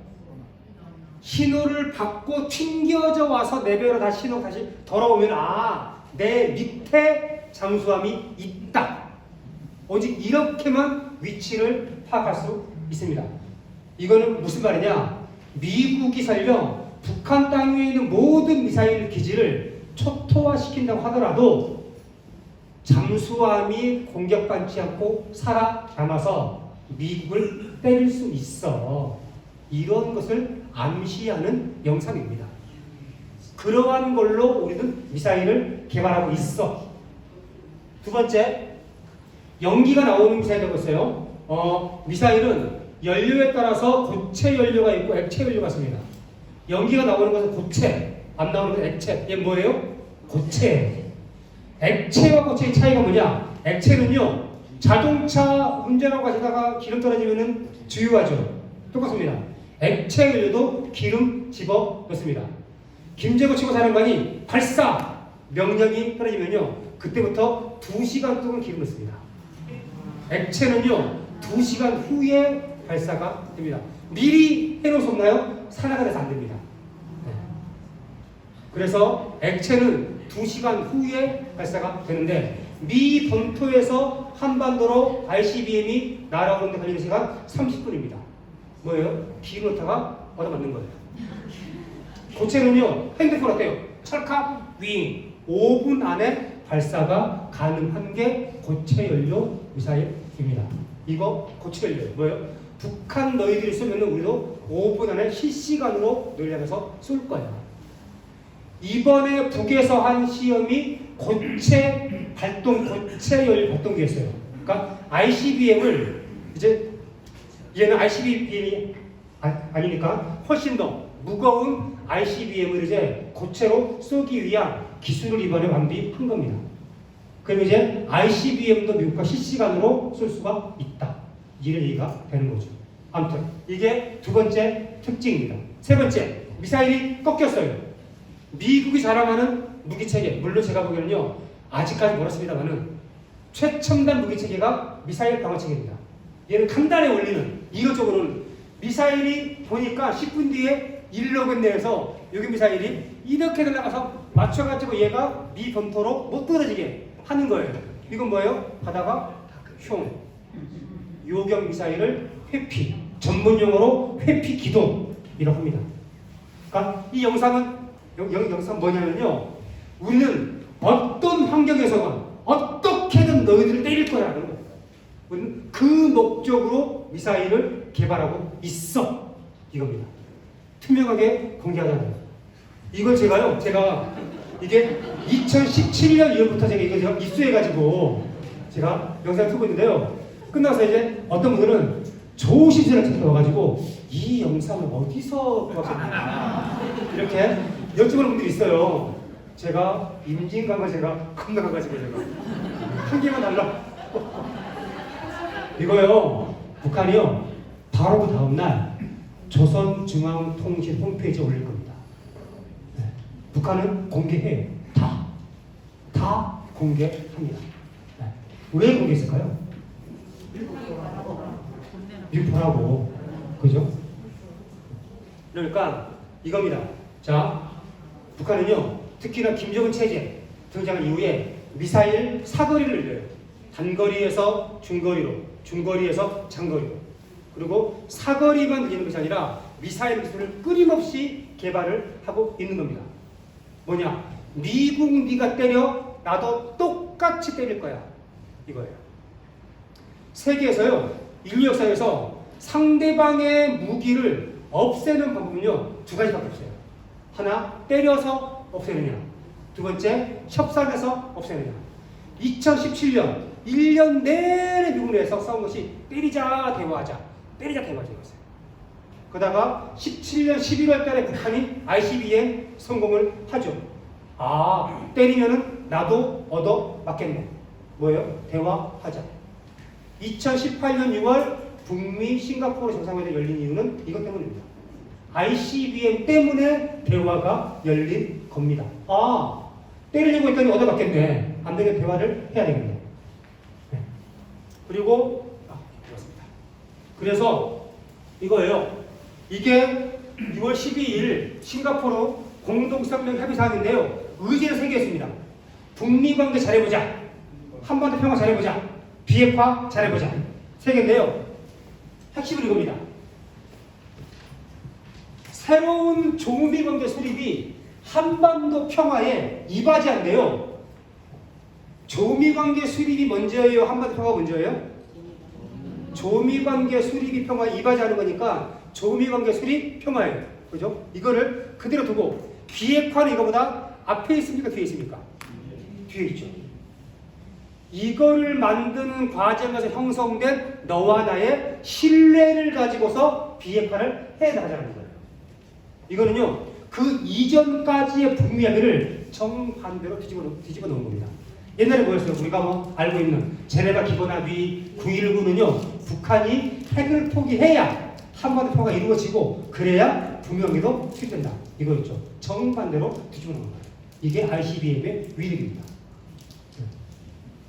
신호를 받고 튕겨져 와서 내 배로 다시 신호 다시 돌아오면 내 밑에 잠수함이 있다. 오직 이렇게만 위치를 파악할 수 있습니다. 이거는 무슨 말이냐? 미국이 설령 북한 땅 위에 있는 모든 미사일 기지를 초토화시킨다고 하더라도 잠수함이 공격받지 않고 살아남아서 미국을 때릴 수 있어. 이런 것을 암시하는 영상입니다. 그러한 걸로 우리는 미사일을 개발하고 있어. 두 번째, 연기가 나오는 미사일이라고 했어요. 미사일은 연료에 따라서 고체 연료가 있고 액체 연료가 있습니다. 연기가 나오는 것은 고체, 안 나오는 것은 액체. 이게 뭐예요? 고체. 액체와 고체의 차이가 뭐냐? 액체는요, 자동차 운전하고 가시다가 기름 떨어지면은 주유하죠. 똑같습니다. 액체 연료도 기름 집어 넣습니다. 김재고 치고사령관이 발사 명령이 떨어지면요, 그때부터 2시간 동안 기름 넣습니다. 액체는요, 2시간 후에 발사가 됩니다. 미리 해놓을 수 없나요? 산화가 돼서 안 됩니다. 네. 그래서 액체는 2시간 후에 발사가 되는데, 미 본토에서 한반도로 ICBM이 날아오는데 걸리는 시간 30분입니다. 뭐예요? 기름 넣다가 얻어맞는 거예요. 고체는요, 핸드폰 어때요? 찰칵 윙 5분 안에 발사가 가능한 게 고체 연료 미사일입니다. 이거 고체 연료 뭐예요? 북한 너희들이 쏘면 우리도 5분 안에 실시간으로 너희를 향해서 쏠 거야. 이번에 북에서 한 시험이 고체 발동, 고체 연료 발동기였어요. 그러니까 ICBM을 이제 얘는 ICBM이 아니니까 훨씬 더 무거운 ICBM을 이제 고체로 쏘기 위한 기술을 이번에 완비한 겁니다. 그럼 이제 ICBM도 미국과 실시간으로 쏠 수가 있다. 이런 얘기가 되는 거죠. 아무튼 이게 두 번째 특징입니다. 세 번째, 미사일이 꺾였어요. 미국이 자랑하는 무기체계, 물론 제가 보기에는요, 아직까지 멀었습니다만은 최첨단 무기체계가 미사일 방어체계입니다. 얘는 단단에 올리는, 이론적으로는 미사일이 보니까 10분 뒤에 일로그 내에서 여기 미사일이 이렇게 날아가서 맞춰가지고 얘가 미 본토로 못 떨어지게 하는 거예요. 이건 뭐예요? 가다가 흉, 요격 미사일을 회피, 전문 용어로 회피 기동이라고 합니다. 그러니까 이 영상은 영상 뭐냐면요, 우리는 어떤 환경에서건 어떻게든 너희들을 때릴 거라는 거예요. 우리는 그 목적으로 미사일을 개발하고 있어, 이겁니다. 투명하게 공개하잖아요. 이걸 제가 이게 2017년 2월부터 제가 입수해가지고 제가 영상을 쓰고 있는데요. 끝나서 이제 어떤 분들은 조심스레 찾아와가지고 이 영상을 어디서 구하셨나 이렇게 여쭤보는 분들이 있어요. 제가 임진강을 제가 건너가가지고 제가 한 개만 달라. 이거요, 북한이요, 바로 그 다음날 조선중앙통신 홈페이지에 올릴 겁니다. 네. 북한은 공개해요. 다 공개합니다. 네. 왜 공개했을까요? 미국 보라고. 그죠? 그러니까 이겁니다. 자, 북한은요, 특히나 김정은 체제 등장한 이후에 미사일 사거리를 늘려요. 단거리에서 중거리로, 중거리에서 장거리로. 그리고 사거리만 늘리는 것이 아니라 미사일 기술을 끊임없이 개발을 하고 있는 겁니다. 뭐냐? 미국 네가 때려, 나도 똑같이 때릴 거야. 이거예요. 세계에서요, 인류 역사에서 상대방의 무기를 없애는 방법은요, 두 가지밖에 없어요. 하나, 때려서 없애느냐. 두 번째, 협상해서 없애느냐. 2017년 1년 내내 미국 내에서 싸운 것이 때리자 대화하자, 때리자 대화하자 이거였어요. 그러다가 17년 11월 달에 북한이 ICBM 성공을 하죠. 아, 때리면은 나도 얻어 맞겠네. 뭐예요? 대화하자. 2018년 6월 북미 싱가포르 정상회담이 열린 이유는 이것 때문입니다. ICBM 때문에 대화가 열린 겁니다. 아, 때리려고 했더니 얻어 맞겠네. 안 되면 대화를 해야 되겠네. 네. 그리고 그렇습니다. 그래서 이거예요. 이게 6월 12일 싱가포르 공동성명 협의사항인데요. 의제는 3개였습니다. 북미 관계 잘해보자, 한반도 평화 잘해보자, 비핵화 잘해보자. 3개인데요. 핵심은 이겁니다. 새로운 조미 관계 수립이 한반도 평화에 이바지한데요. 조미 관계 수립이 먼저예요? 한반도 평화가 먼저예요? 조미 관계 수립이 평화에 이바지하는 거니까 조미 관계 수립 평화예요. 그죠? 이거를 그대로 두고 비핵화는 이거보다 앞에 있습니까? 뒤에 있습니까? 뒤에 있죠. 이거를 만드는 과정에서 형성된 너와 나의 신뢰를 가지고서 비핵화를 해나가자는 거예요. 이거는요, 그 이전까지의 북미 이야기를 정반대로 뒤집어 놓은 겁니다. 옛날에 뭐였어요? 우리가 뭐 알고 있는 제네바 기본합의 9.19는요, 북한이 핵을 포기해야 한반도 평화가 이루어지고 그래야 북명에도 수립된다. 이거였죠. 정반대로 뒤집어 놓은 거예요. 이게 ICBM의 위력입니다.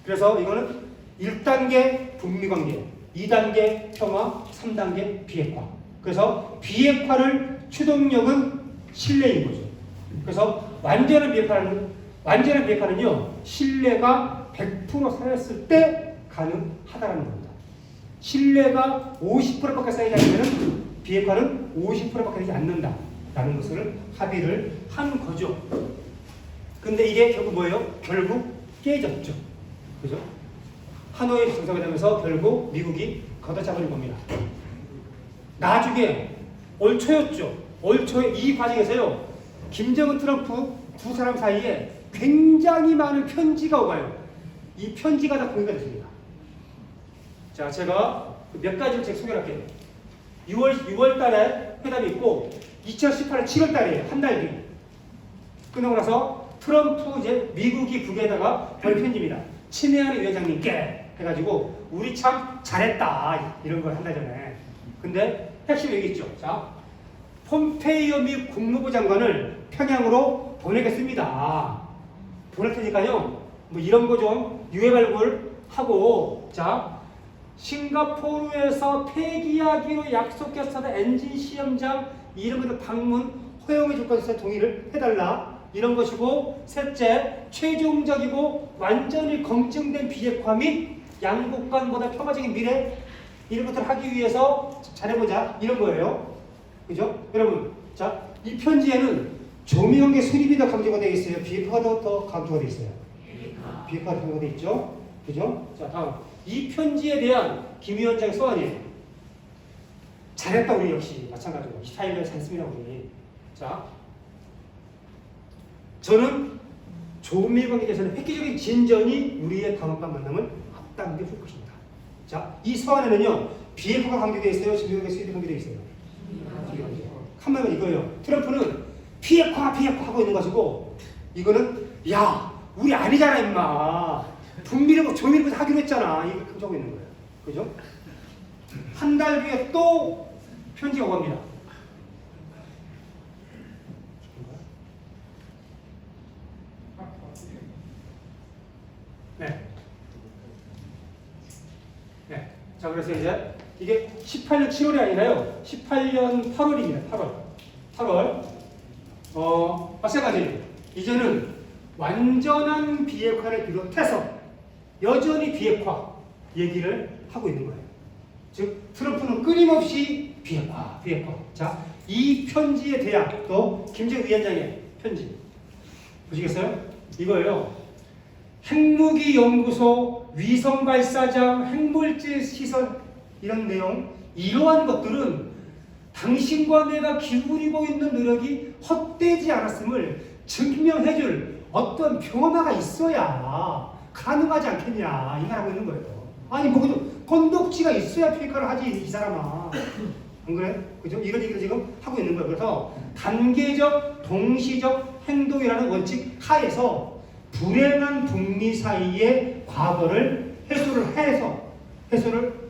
그래서 이거는 1단계 북미 관계, 2단계 평화, 3단계 비핵화. 그래서 비핵화를 추동력은 신뢰인 거죠. 그래서 완전한 비핵화는요, 신뢰가 100% 쌓였을 때 가능하다는 겁니다. 신뢰가 50%밖에 쌓이지 않으면 비핵화는 50%밖에 되지 않는다라는 것을 합의를 한 거죠. 근데 이게 결국 뭐예요? 결국 깨졌죠. 그죠? 하노이 정상이 되면서 결국 미국이 걷어차버린 겁니다. 나중에 올 초였죠. 올 초에 이 과정에서요, 김정은 트럼프 두 사람 사이에 굉장히 많은 편지가 오가요. 이 편지가 다 공개가 됐습니다. 자, 제가 몇 가지를 제가 소개를 할게요. 6월 달에 회담이 있고 2018년 7월 달이에요. 한 달 뒤. 끝나고 나서 트럼프 이제 미국이 북에다가 보낸 편지입니다. 친애하는 위원장님께 해가지고 우리 참 잘했다 이런 걸 한 달 전에. 근데 핵심 얘기 있죠. 자, 폼페이오 미 국무부 장관을 평양으로 보내겠습니다. 보낼 테니까요, 뭐 이런 거 좀 유해 발굴하고, 자, 싱가포르에서 폐기하기로 약속했었던 엔진 시험장 이런 것들 방문 허용해 줄 것에 동의를 해달라. 이런 것이고, 셋째, 최종적이고 완전히 검증된 비핵화 및 양국 간보다 평화적인 미래 이런 것들을 하기 위해서 잘해보자 이런 거예요. 그죠? 여러분, 자, 이 편지에는 조미경의 수립이 더 강조가 되어 있어요. 비핵화가 더 강조가 되어 있어요. 비핵화가 강조가 되어 있죠. 그죠? 자, 다음. 이 편지에 대한 김 위원장의 소환이에요. 잘했다 우리 역시 마찬가지로 24일날 잘했습니다 우리. 자, 저는 조미 관계에서는 획기적인 진전이 우리의 다음번 만남을 앞당겨 줄 것입니다. 자, 이 소환에는요, 비핵화가 강조되어 있어요. 조미경의 수립이 강조되어 있어요. 한마디로 이거예요. 트럼프는 비핵화 하고 있는 것이고, 이거는 야 우리 아니잖아 임마. 북미를 조미를 하기로 했잖아. 이거 강조하고 있는 거예요. 그죠? 한 달 뒤에 또 편지가 오갑니다. 네. 네. 자, 그래서 이제 이게 18년 7월이 아니라요. 18년 8월입니다. 8월. 마찬가지. 이제는 완전한 비핵화를 비롯해서 여전히 비핵화 얘기를 하고 있는 거예요. 즉, 트럼프는 끊임없이 비핵화. 자, 이 편지에 대한 또 김정은 위원장의 편지. 보시겠어요? 이거예요. 핵무기 연구소, 위성 발사장, 핵물질 시설 이런 내용, 이러한 것들은 당신과 내가 기울이고 있는 노력이 헛되지 않았음을 증명해줄 어떤 변화가 있어야 가능하지 않겠냐 이 말하고 있는 거예요. 아니 뭐 건덕지가 있어야 비핵화를 하지 이 사람아. 안 그래? 그죠? 이런 얘기를 지금 하고 있는 거예요. 그래서 단계적 동시적 행동이라는 원칙 하에서 불행한 북미 사이의 과거를 해소를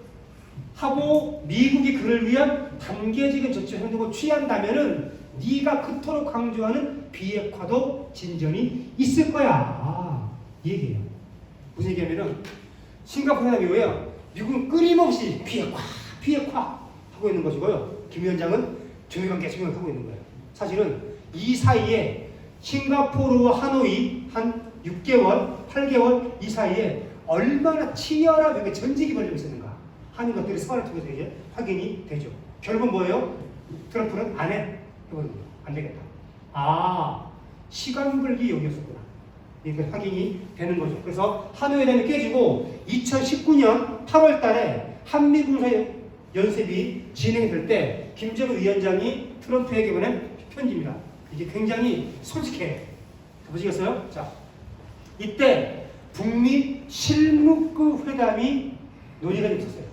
하고 미국이 그를 위한 단계적인 조치 행동을 취한다면은 네가 그토록 강조하는 비핵화도 진전이 있을 거야. 이 얘기예요. 무슨 얘기냐면은 싱가포르 회담 이후에 미국은 끊임없이 비핵화 하고 있는 것이고요. 김 위원장은 중요관계 하고 있는 거예요. 사실은 이 사이에 싱가포르와 하노이 한 6개월, 8개월 이 사이에 얼마나 치열한 전쟁이 벌어지고 있었는가 하는 것들이 서한을 통해서 이제 확인이 되죠. 결국은 뭐예요? 트럼프는 안 해. 해버린 거예요. 안 되겠다. 아, 시간 벌기 여기였었구나. 이게 확인이 되는 거죠. 그래서 하노이 회담이 깨지고 2019년 8월 달에 한미 군사 연습이 진행될 때 김정은 위원장이 트럼프에게 보낸 편지입니다. 이게 굉장히 솔직해요. 보시겠어요? 자, 이때 북미 실무급 회담이 논의가 있었어요.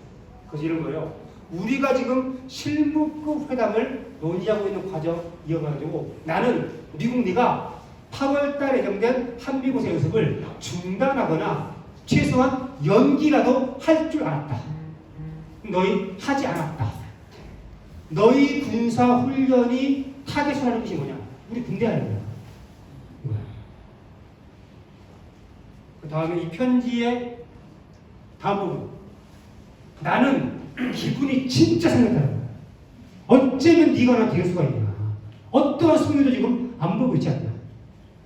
그래서 이런 거예요. 우리가 지금 실무급 회담을 논의하고 있는 과정이어가지고 나는 미국 네가 8월 달에 예정된 한미고세 연습을 중단하거나 최소한 연기라도 할 줄 알았다. 너희 하지 않았다. 너희 군사 훈련이 타겟을 하는 것이 뭐냐? 우리 군대 하는 거야. 그 다음에 이 편지의 다음 부분. 나는 기분이 진짜 상했다는 거야. 어쩌면 네가 나한테 이럴 수가 있냐. 어떠한 승리도 지금 안 보고 있지 않나.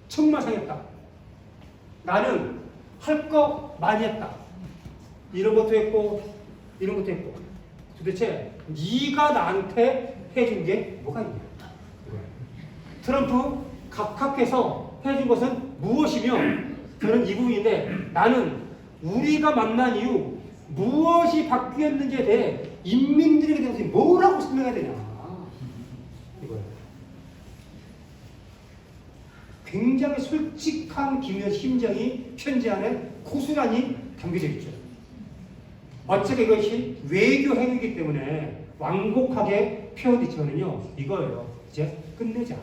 정말 상했다. 나는 할 거 많이 했다. 이런 것도 했고 이런 것도 했고 도대체 네가 나한테 해준 게 뭐가 있냐. 트럼프 각하께서 해준 것은 무엇이며 저는 이 부분인데 나는 우리가 만난 이후 무엇이 바뀌었는지에 대해 인민들에게 대해서 뭐라고 설명해야 되냐. 이거예요. 굉장히 솔직한 김현 심정이 편지 안에 고스란히 담겨져 있죠. 어차피 이것이 외교 행위이기 때문에 완곡하게 표현했지만요. 이거예요. 이제 끝내자.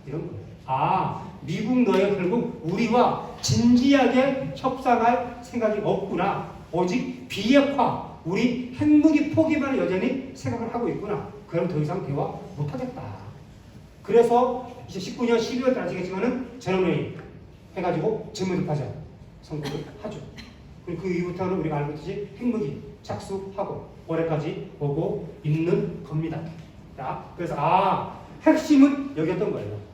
이런 거예요. 아, 미국 너희가 결국 우리와 진지하게 협상할 생각이 없구나. 오직 비핵화, 우리 핵무기 포기만을 여전히 생각을 하고 있구나. 그럼 더 이상 대화 못하겠다. 그래서 이제 19년 12월 달 아시겠지만은 전원회의 해가지고 전면협파전 선거를 하죠. 그리고 그 이후부터는 우리가 알고 있듯이 핵무기 착수하고 올해까지 오고 있는 겁니다. 자, 그래서 핵심은 여기였던 거예요.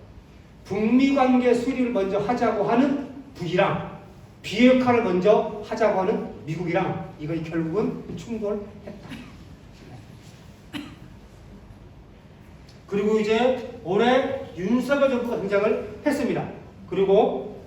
북미 관계 수립을 먼저 하자고 하는 북이랑 비핵화를 먼저 하자고 하는 미국이랑 이거 결국은 충돌했다. 그리고 이제 올해 윤석열 정부가 등장을 했습니다. 그리고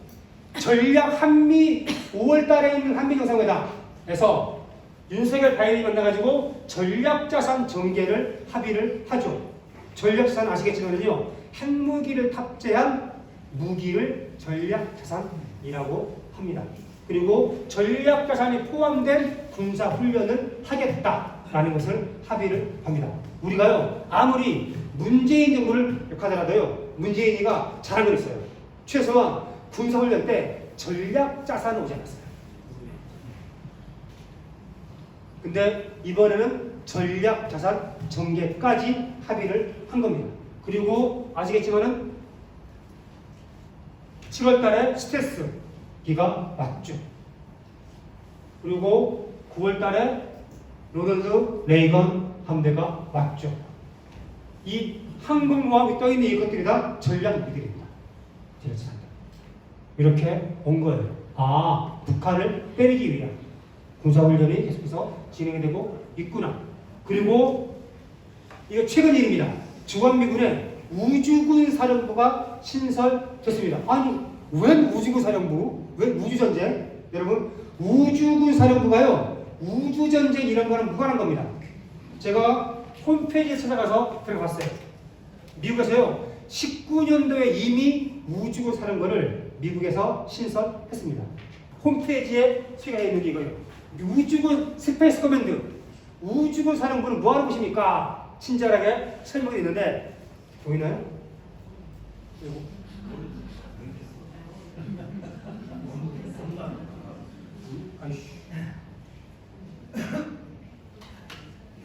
전략 한미 5월 달에 있는 한미 정상회담에서 윤석열 바이든이 만나가지고 전략자산 전개를 합의를 하죠. 전략자산 아시겠지만요, 핵무기를 탑재한 무기를 전략자산이라고 합니다. 그리고 전략자산이 포함된 군사훈련을 하겠다라는 것을 합의를 합니다. 우리가요, 아무리 문재인 정부를 욕하더라도요, 문재인이가 잘한 건 있어요. 최소한 군사훈련 때 전략자산을 오지 않았어요. 근데 이번에는 전략자산 전개까지 합의를 한 겁니다. 그리고 아시겠지만은 7월 달에 스텔스기가 왔죠. 그리고 9월 달에 로널드 레이건 함대가 왔죠. 이 항공모함이 떠있는 이것들이 다 전략 무기들입니다. 이렇게 온 거예요. 아, 북한을 때리기 위한 군사훈련이 계속해서 진행이 되고 있구나. 그리고 이거 최근 일입니다. 주한미군의 우주군 사령부가 신설됐습니다. 아니, 웬 우주군 사령부? 웬 우주전쟁? 여러분, 우주군 사령부가요, 우주전쟁 이런 거랑 무관한 겁니다. 제가 홈페이지에 찾아가서 들어봤어요. 미국에서요, 19년도에 이미 우주군 사령부를 미국에서 신설했습니다. 홈페이지에 소개가 있는 게 이거예요. 우주군 스페이스 커맨드, 우주군 사령부는 뭐하는 곳입니까? 친절하게 설명이 있는데 보이나요?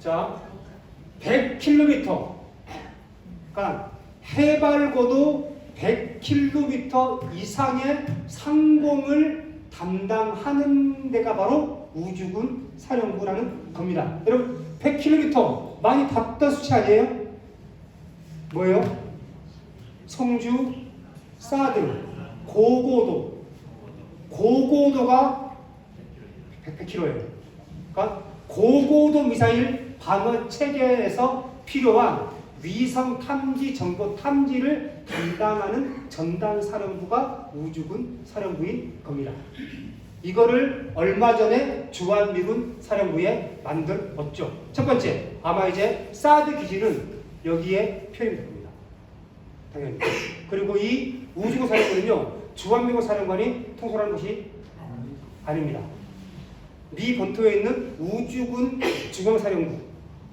자, 100km, 그러니까 해발고도 100km 이상의 상공을 담당하는 데가 바로 우주군 사령부라는 겁니다. 여러분, 100km 많이 봤던 수치 아니에요? 뭐예요? 성주, 사드, 고고도. 고고도가 100km예요. 그러니까 고고도 미사일 방어 체계에서 필요한 위성 탐지, 정보 탐지를 담당하는 전단 사령부가 우주군 사령부인 겁니다. 이거를 얼마 전에 주한미군 사령부에 만들었죠. 첫 번째, 아마 이제 사드 기지는 여기에 표현이 될 겁니다. 당연히. 그리고 이 우주군 사령부는요, 주한미군 사령관이 통솔하는 것이 아닙니다. 미 본토에 있는 우주군 중앙사령부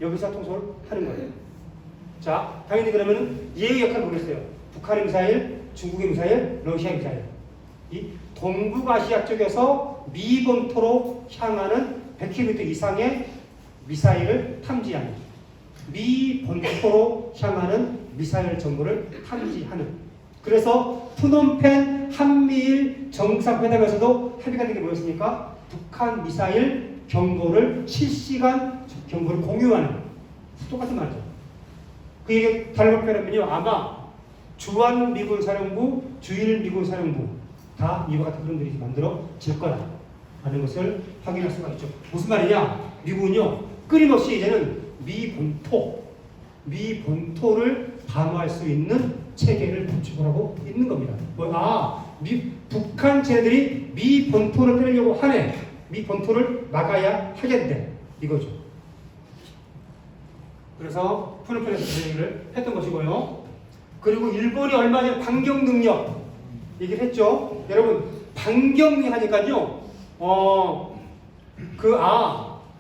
여기서 통솔을 하는 거예요. 자, 당연히 그러면 얘의 역할을 보겠어요. 북한의 미사일, 중국의 미사일, 러시아의 미사일. 이 동북아시아 쪽에서 미 본토로 향하는 100km 이상의 미사일을 탐지하는, 미 본토로 향하는 미사일 정보를 탐지하는. 그래서 프놈펜 한미일 정상회담에서도 합의가 된 게 뭐였습니까? 북한 미사일 경보를 실시간 경보를 공유하는, 똑같은 말이죠. 그 얘기 다른 걸 표현하면요, 아마 주한 미군 사령부, 주일 미군 사령부 다 이와 같은 그림들이 만들어질 거라는 것을 확인할 수가 있죠. 무슨 말이냐? 미군은요, 끊임없이 이제는 미 본토를 방어할 수 있는 체계를 구축을 하고 있는 겁니다. 북한 쟤들이 미 본토를 때리려고 하네. 미 본토를 막아야 하겠네. 이거죠. 그래서 푸른펜에서 그 얘기를 했던 것이고요. 그리고 일본이 얼마 전에 반격 능력 얘기를 했죠. 여러분, 반격 능력 하니까요,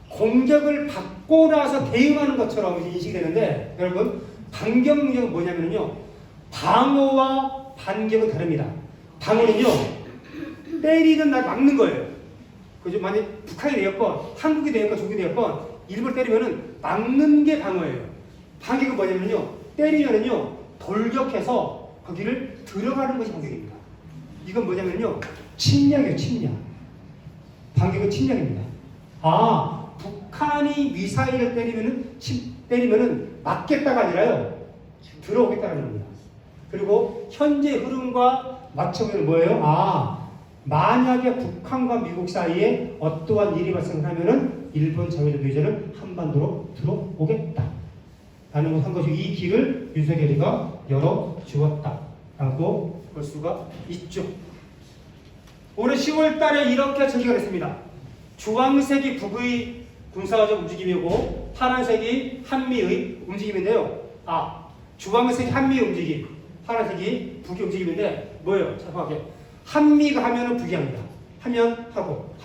공격을 받고 나서 대응하는 것처럼 인식이 되는데, 여러분, 반격 능력은 뭐냐면요, 방어와 반격은 다릅니다. 방어는요, 때리는 날 막는 거예요. 그죠? 만약 북한이 되었건, 한국이 되었건, 중국이 되었건, 일본을 때리면은 막는 게 방어예요. 반격은 뭐냐면요, 때리면은요, 돌격해서 거기를 들어가는 것이 반격입니다. 이건 뭐냐면요, 침략이에요, 침략. 반격은 침략입니다. 북한이 미사일을 때리면은 막겠다가 아니라요, 들어오겠다는 겁니다. 그리고 현재 흐름과 맞춰보면 뭐예요? 만약에 북한과 미국 사이에 어떠한 일이 발생하면은 일본 자위대 이제는 한반도로 들어오겠다 라는 것을 한 것이, 이 길을 윤석열이가 열어주었다라고 볼 수가 있죠. 올해 10월 달에 이렇게 전개가 됐습니다. 주황색이 북의 군사적 움직임이고 파란색이 한미의 움직임인데요. 주황색이 한미의 움직임, 파란색이 북의 움직임인데 뭐예요? 정확하게 한미가 하면은 북이 합니다. 하면 하고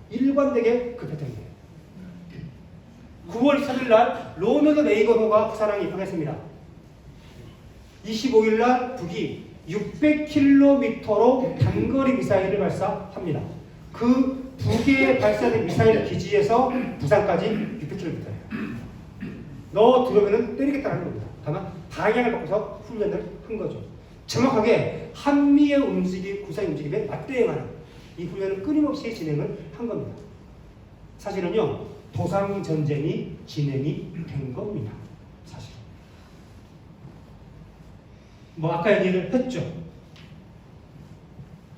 일관되게 그 패턴이에요. 9월 3일 날 로널드 레이건호가 부산항에 입항했습니다. 25일 날 북이 600km로 단거리 미사일을 발사합니다. 그 북에 발사된 미사일 기지에서 부산까지 600km예요. 너 들어오면은 때리겠다는 겁니다. 다만 방향을 바꿔서 훈련을 한 거죠. 정확하게 한미의 움직임, 군사의 움직임에 맞대응하는 이 훈련을 끊임없이 진행을 한 겁니다. 사실은요, 도상 전쟁이 진행이 된 겁니다. 사실. 아까 얘기를 했죠.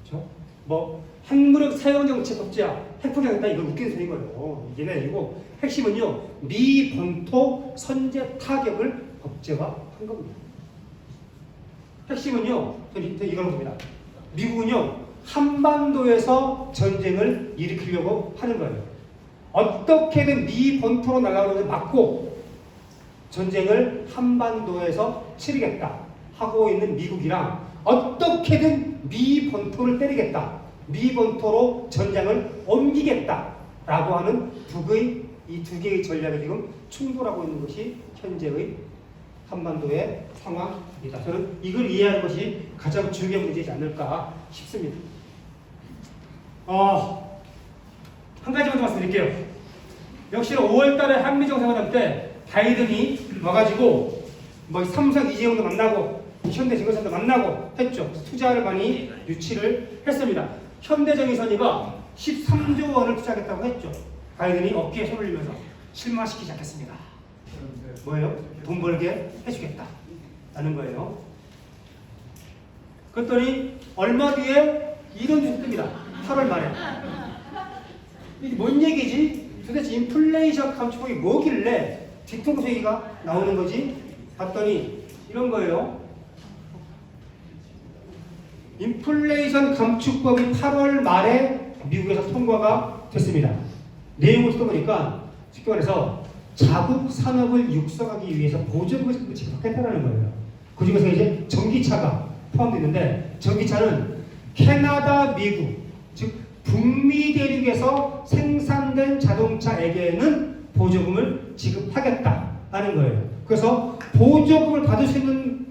그렇죠? 핵무력 사용 정책 법제화, 핵폭격했다, 이거 웃기는 소리인 거예요. 이게 아니고 핵심은요, 미 본토 선제 타격을 법제화한 겁니다. 핵심은요, 이걸 봅니다. 미국은요, 한반도에서 전쟁을 일으키려고 하는 거예요. 어떻게든 미 본토로 날아오는 것을 막고 전쟁을 한반도에서 치르겠다 하고 있는 미국이랑, 어떻게든 미 본토를 때리겠다, 미 본토로 전장을 옮기겠다라고 하는 북의 이 두 개의 전략이 지금 충돌하고 있는 것이 현재의 한반도의 상황입니다. 저는 이걸 이해하는 것이 가장 중요한 문제이지 않을까 싶습니다. 한 가지만 더 말씀드릴게요. 역시나 5월달에 한미 정상회담 때 바이든이 와가지고 삼성 이재용도 만나고 현대증권사도 만나고 했죠. 투자를 많이 유치를 했습니다. 현대정의선이가 13조 원을 투자하겠다고 했죠. 바이든이 어깨에 손을 올리면서 실망시키지 않겠습니다. 뭐예요? 돈 벌게 해주겠다 라는 거예요. 그랬더니 얼마 뒤에 이런 뉴스 뜹니다. 8월 말에. 이게 뭔 얘기지? 도대체 인플레이션 감축법이 뭐길래 뒤통수 얘기가 나오는 거지? 봤더니 이런 거예요. 인플레이션 감축법이 8월 말에 미국에서 통과가 됐습니다. 내용을 써보니까 쉽게 말해서 자국 산업을 육성하기 위해서 보조금을 지급하겠다는 거예요. 그 중에서 이제 전기차가 포함되어 있는데, 전기차는 캐나다, 미국, 즉 북미 대륙에서 생산된 자동차에게는 보조금을 지급하겠다라는 거예요. 그래서 보조금을 받을 수 있는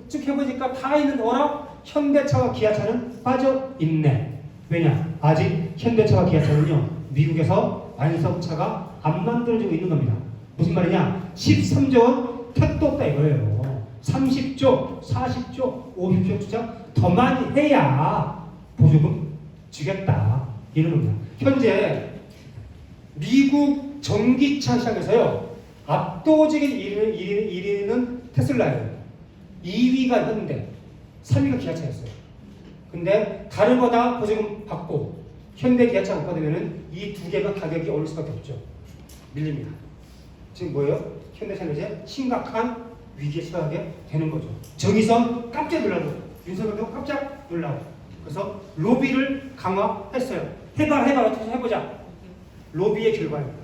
쭉 해보니까 다 있는 어라 현대차와 기아차는 빠져 있네. 왜냐? 아직 현대차와 기아차는요 미국에서 완성차가 안 만들어지고 있는 겁니다. 무슨 말이냐? 13조 원 택도 없다 이거예요. 30조, 40조, 50조 투자 더 많이 해야 보조금 주겠다 이런 겁니다. 현재 미국 전기차 시장에서요 압도적인 1위는 테슬라예요. 2위가 현대, 3위가 기아차였어요. 근데 다른 거 다 보조금 받고 현대 기아차 못 받으면은 이 두 개가 가격이 오를 수밖에 없죠. 밀립니다. 지금 뭐예요? 현대차는 이제 심각한 위기에 처하게 되는 거죠. 정의선 깜짝 놀라고 윤석열도 깜짝 놀라고 그래서 로비를 강화했어요. 해봐라 어떻게 해보자. 로비의 결과입니다.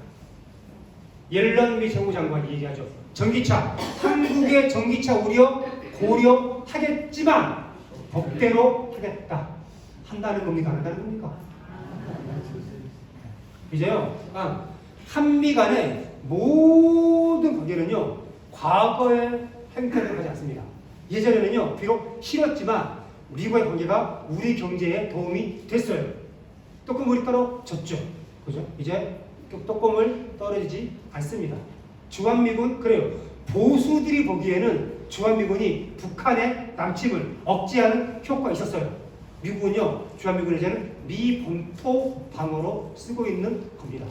옐런 미 정무장관이 얘기하죠. 전기차 한국의 전기차 우려 고려하겠지만 법대로 하겠다. 한다는 겁니까? 안 한다는 겁니까? 이제요 한미 간의 모든 관계는요 과거의 행태를 하지 않습니다. 예전에는요 비록 싫었지만 미국의 관계가 우리 경제에 도움이 됐어요. 조금 떨어졌죠. 그죠? 이제 조금을 떨어지지 않습니다. 주한미군 그래요. 보수들이 보기에는 주한미군이 북한의 남침을 억제하는 효과가 있었어요. 미국은요 주한미군을 이제는 미본토 방어로 쓰고 있는 겁니다.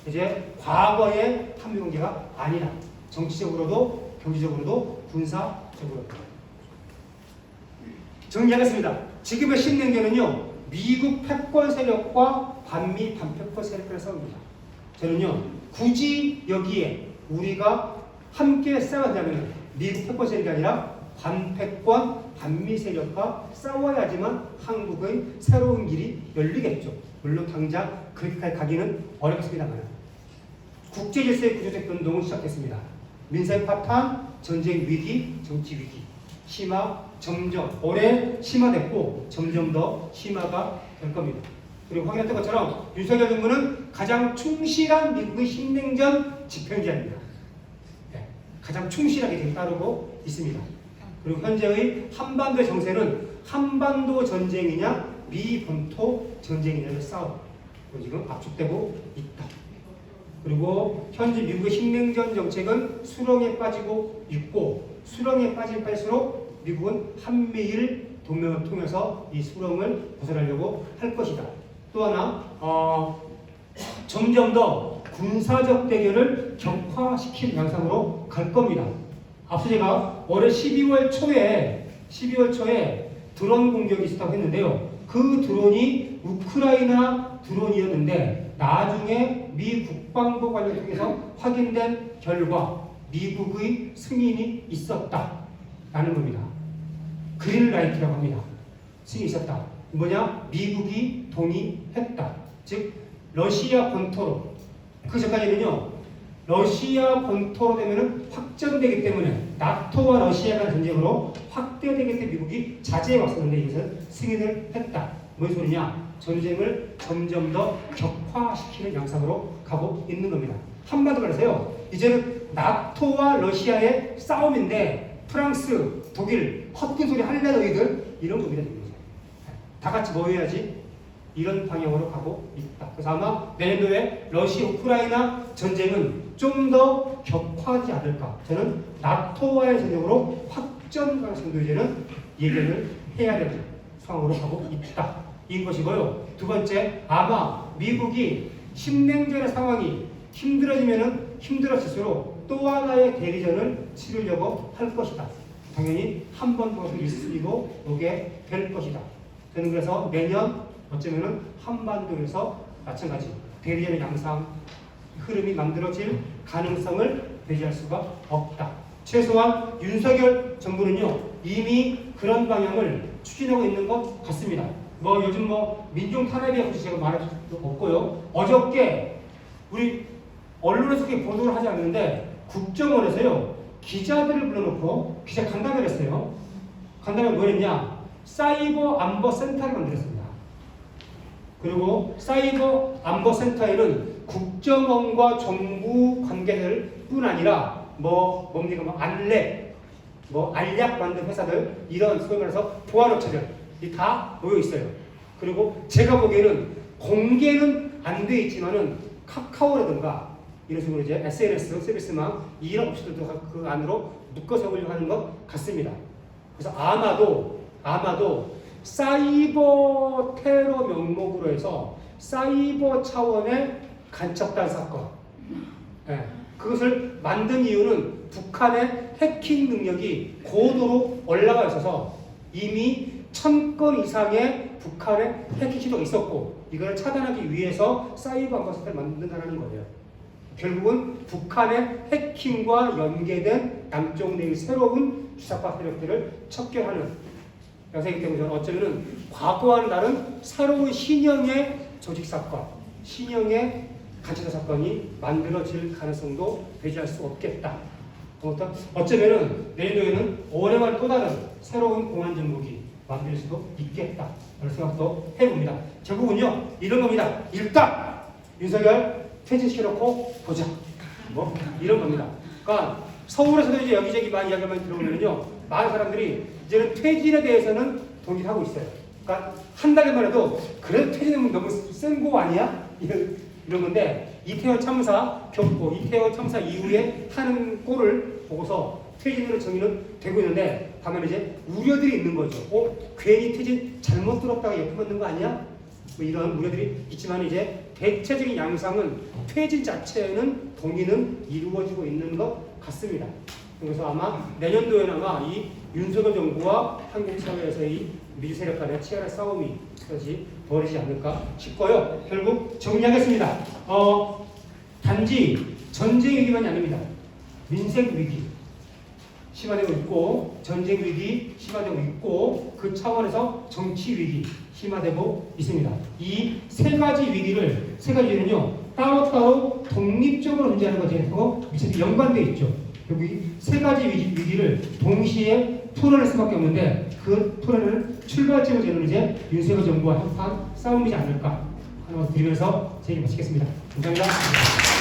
이제 과거의 한미관계가 아니라 정치적으로도 경제적으로도 군사적으로도 정리하겠습니다. 지금의 신냉전은요 미국 패권 세력과 반미 반패권 세력의 싸움입니다. 저는요 굳이 여기에 우리가 함께 싸워야하면 미국 패권 세력이 아니라 반패권 반미 세력과 싸워야지만 한국의 새로운 길이 열리겠죠. 물론 당장 그렇게까지 가기는 어렵습니다만 국제 질서의 구조적 변동은 시작됐습니다. 민생 파탄, 전쟁 위기, 정치 위기 점점 올해 심화됐고 점점 더 심화가 될 겁니다. 그리고 확인했던 것처럼 윤석열 정부는 가장 충실한 미국의 신냉전 집행자입니다. 네, 가장 충실하게 지금 따르고 있습니다. 그리고 현재의 한반도의 정세는 한반도 전쟁이냐 미본토 전쟁이냐의 싸움 지금 압축되고 있다. 그리고 현재 미국의 신냉전 정책은 수렁에 빠지고 있고 수렁에 빠질수록 미국은 한미일 동맹을 통해서 이 수렁을 벗어나려고 할 것이다. 또 하나 점점 더 군사적 대결을 격화시킨 양상으로 갈 겁니다. 앞서 제가 올해 12월 초에 드론 공격이 있었다고 했는데요. 그 드론이 우크라이나 드론이었는데 나중에 미 국방부 관련 통해서 확인된 결과 미국의 승인이 있었다라는 겁니다. 그린라이트라고 합니다. 승인이 있었다. 뭐냐? 미국이 동의했다. 즉 러시아 본토로 그 전까지는요. 러시아 본토로 되면은 확전되기 때문에 나토와 러시아 간 전쟁으로 확대되기 때문에 미국이 자제해 왔었는데 이것은 승인을 했다. 무슨 소리냐? 전쟁을 점점 더 격화시키는 양상으로 가고 있는 겁니다. 한마디로 말해서요. 이제는 나토와 러시아의 싸움인데 프랑스, 독일 헛된 소리 할래 너희들 이런 겁니다. 다 같이 모여야지 이런 방향으로 가고 있다. 그래서 아마 내년도에 러시아 우크라이나 전쟁은 좀 더 격화하지 않을까. 저는 나토와의 전쟁으로 확전 가능성도 이제는 예견을 해야 되는 상황으로 가고 있다. 인 것이고요. 두 번째, 아마 미국이 신냉전의 상황이 힘들어질수록 또 하나의 대리전을 치르려고 할 것이다. 당연히 한 번 더 일수이고 오게 될 것이다. 저는 그래서 내년 어쩌면은 한반도에서 마찬가지 대리전의 양상 흐름이 만들어질 가능성을 배제할 수가 없다. 최소한 윤석열 정부는요 이미 그런 방향을 추진하고 있는 것 같습니다. 요즘 민중 탄압에 대해서 제가 말할 수 없고요. 어저께 우리 언론에서 그렇게 보도를 하지 않는데 국정원에서요 기자들을 불러놓고 기자 간담회를 했어요. 간담회 뭐 했냐? 사이버 안보 센터를 만들었습니다. 그리고 사이버 안보센터에는 국정원과 정부 관계들뿐 아니라 뭡니까 알약 만든 회사들, 이런 소위 말해서 보안업체들 이 다 모여 있어요. 그리고 제가 보기에는 공개는 안 돼 있지만은 카카오라든가 이런 식으로 이제 SNS 서비스망 이런 업체들도 그 안으로 묶어 세우려고 하는 것 같습니다. 그래서 아마도 사이버 테러 명목으로 해서 사이버 차원의 간첩단 사건, 그것을 만든 이유는 북한의 해킹 능력이 고도로 올라가 있어서 이미 1000건 이상의 북한의 해킹 시도가 있었고 이걸 차단하기 위해서 사이버 안보센터를 만든다는 거예요. 결국은 북한의 해킹과 연계된 남쪽 내의 새로운 주사파 세력들을 척결하는 양상이기 때문에 저는 어쩌면 과거와는 다른 새로운 신형의 조직사건, 신형의 간첩 사건이 만들어질 가능성도 배제할 수 없겠다. 어쩌면 내년도에는 올해만 또 다른 새로운 공안 정국이 만들 수도 있겠다. 그런 생각도 해봅니다. 결국은요, 이런 겁니다. 일단 윤석열 퇴진시켜놓고 보자. 이런 겁니다. 그러니까 서울에서도 이제 여기저기 많이 이야기만 들어보면요, 많은 사람들이 이제는 퇴진에 대해서는 동의를 하고 있어요. 그러니까 한 달만 해도 그래도 퇴진은 너무 센 거 아니야? 이런 건데 이태원 참사 겪고 이태원 참사 이후에 하는 꼴을 보고서 퇴진으로 정의는 되고 있는데 다만 이제 우려들이 있는 거죠. 괜히 퇴진 잘못 들었다가 예품 받는 거 아니야? 이런 우려들이 있지만 이제 대체적인 양상은 퇴진 자체는 동의는 이루어지고 있는 것 같습니다. 그래서 아마 내년도에는 아마 이 윤석열 정부와 한국 사회에서의 미주 세력 간의 치열한 싸움이 다시 벌어지지 않을까 싶고요. 결국 정리하겠습니다. 단지 전쟁 위기만이 아닙니다. 민생 위기 심화되고 있고, 전쟁 위기 심화되고 있고, 그 차원에서 정치 위기 심화되고 있습니다. 이 세 가지 위기는요 따로따로 독립적으로 존재하는 것하고密接히 연관되어 있죠. 여기 세 가지 위기를 동시에 풀어낼 수밖에 없는데 그 풀어내는 출발점을 저는 이제 윤석열 정부와 한판 싸움이지 않을까 하는 것 드리면서 제 얘기 마치겠습니다. 감사합니다.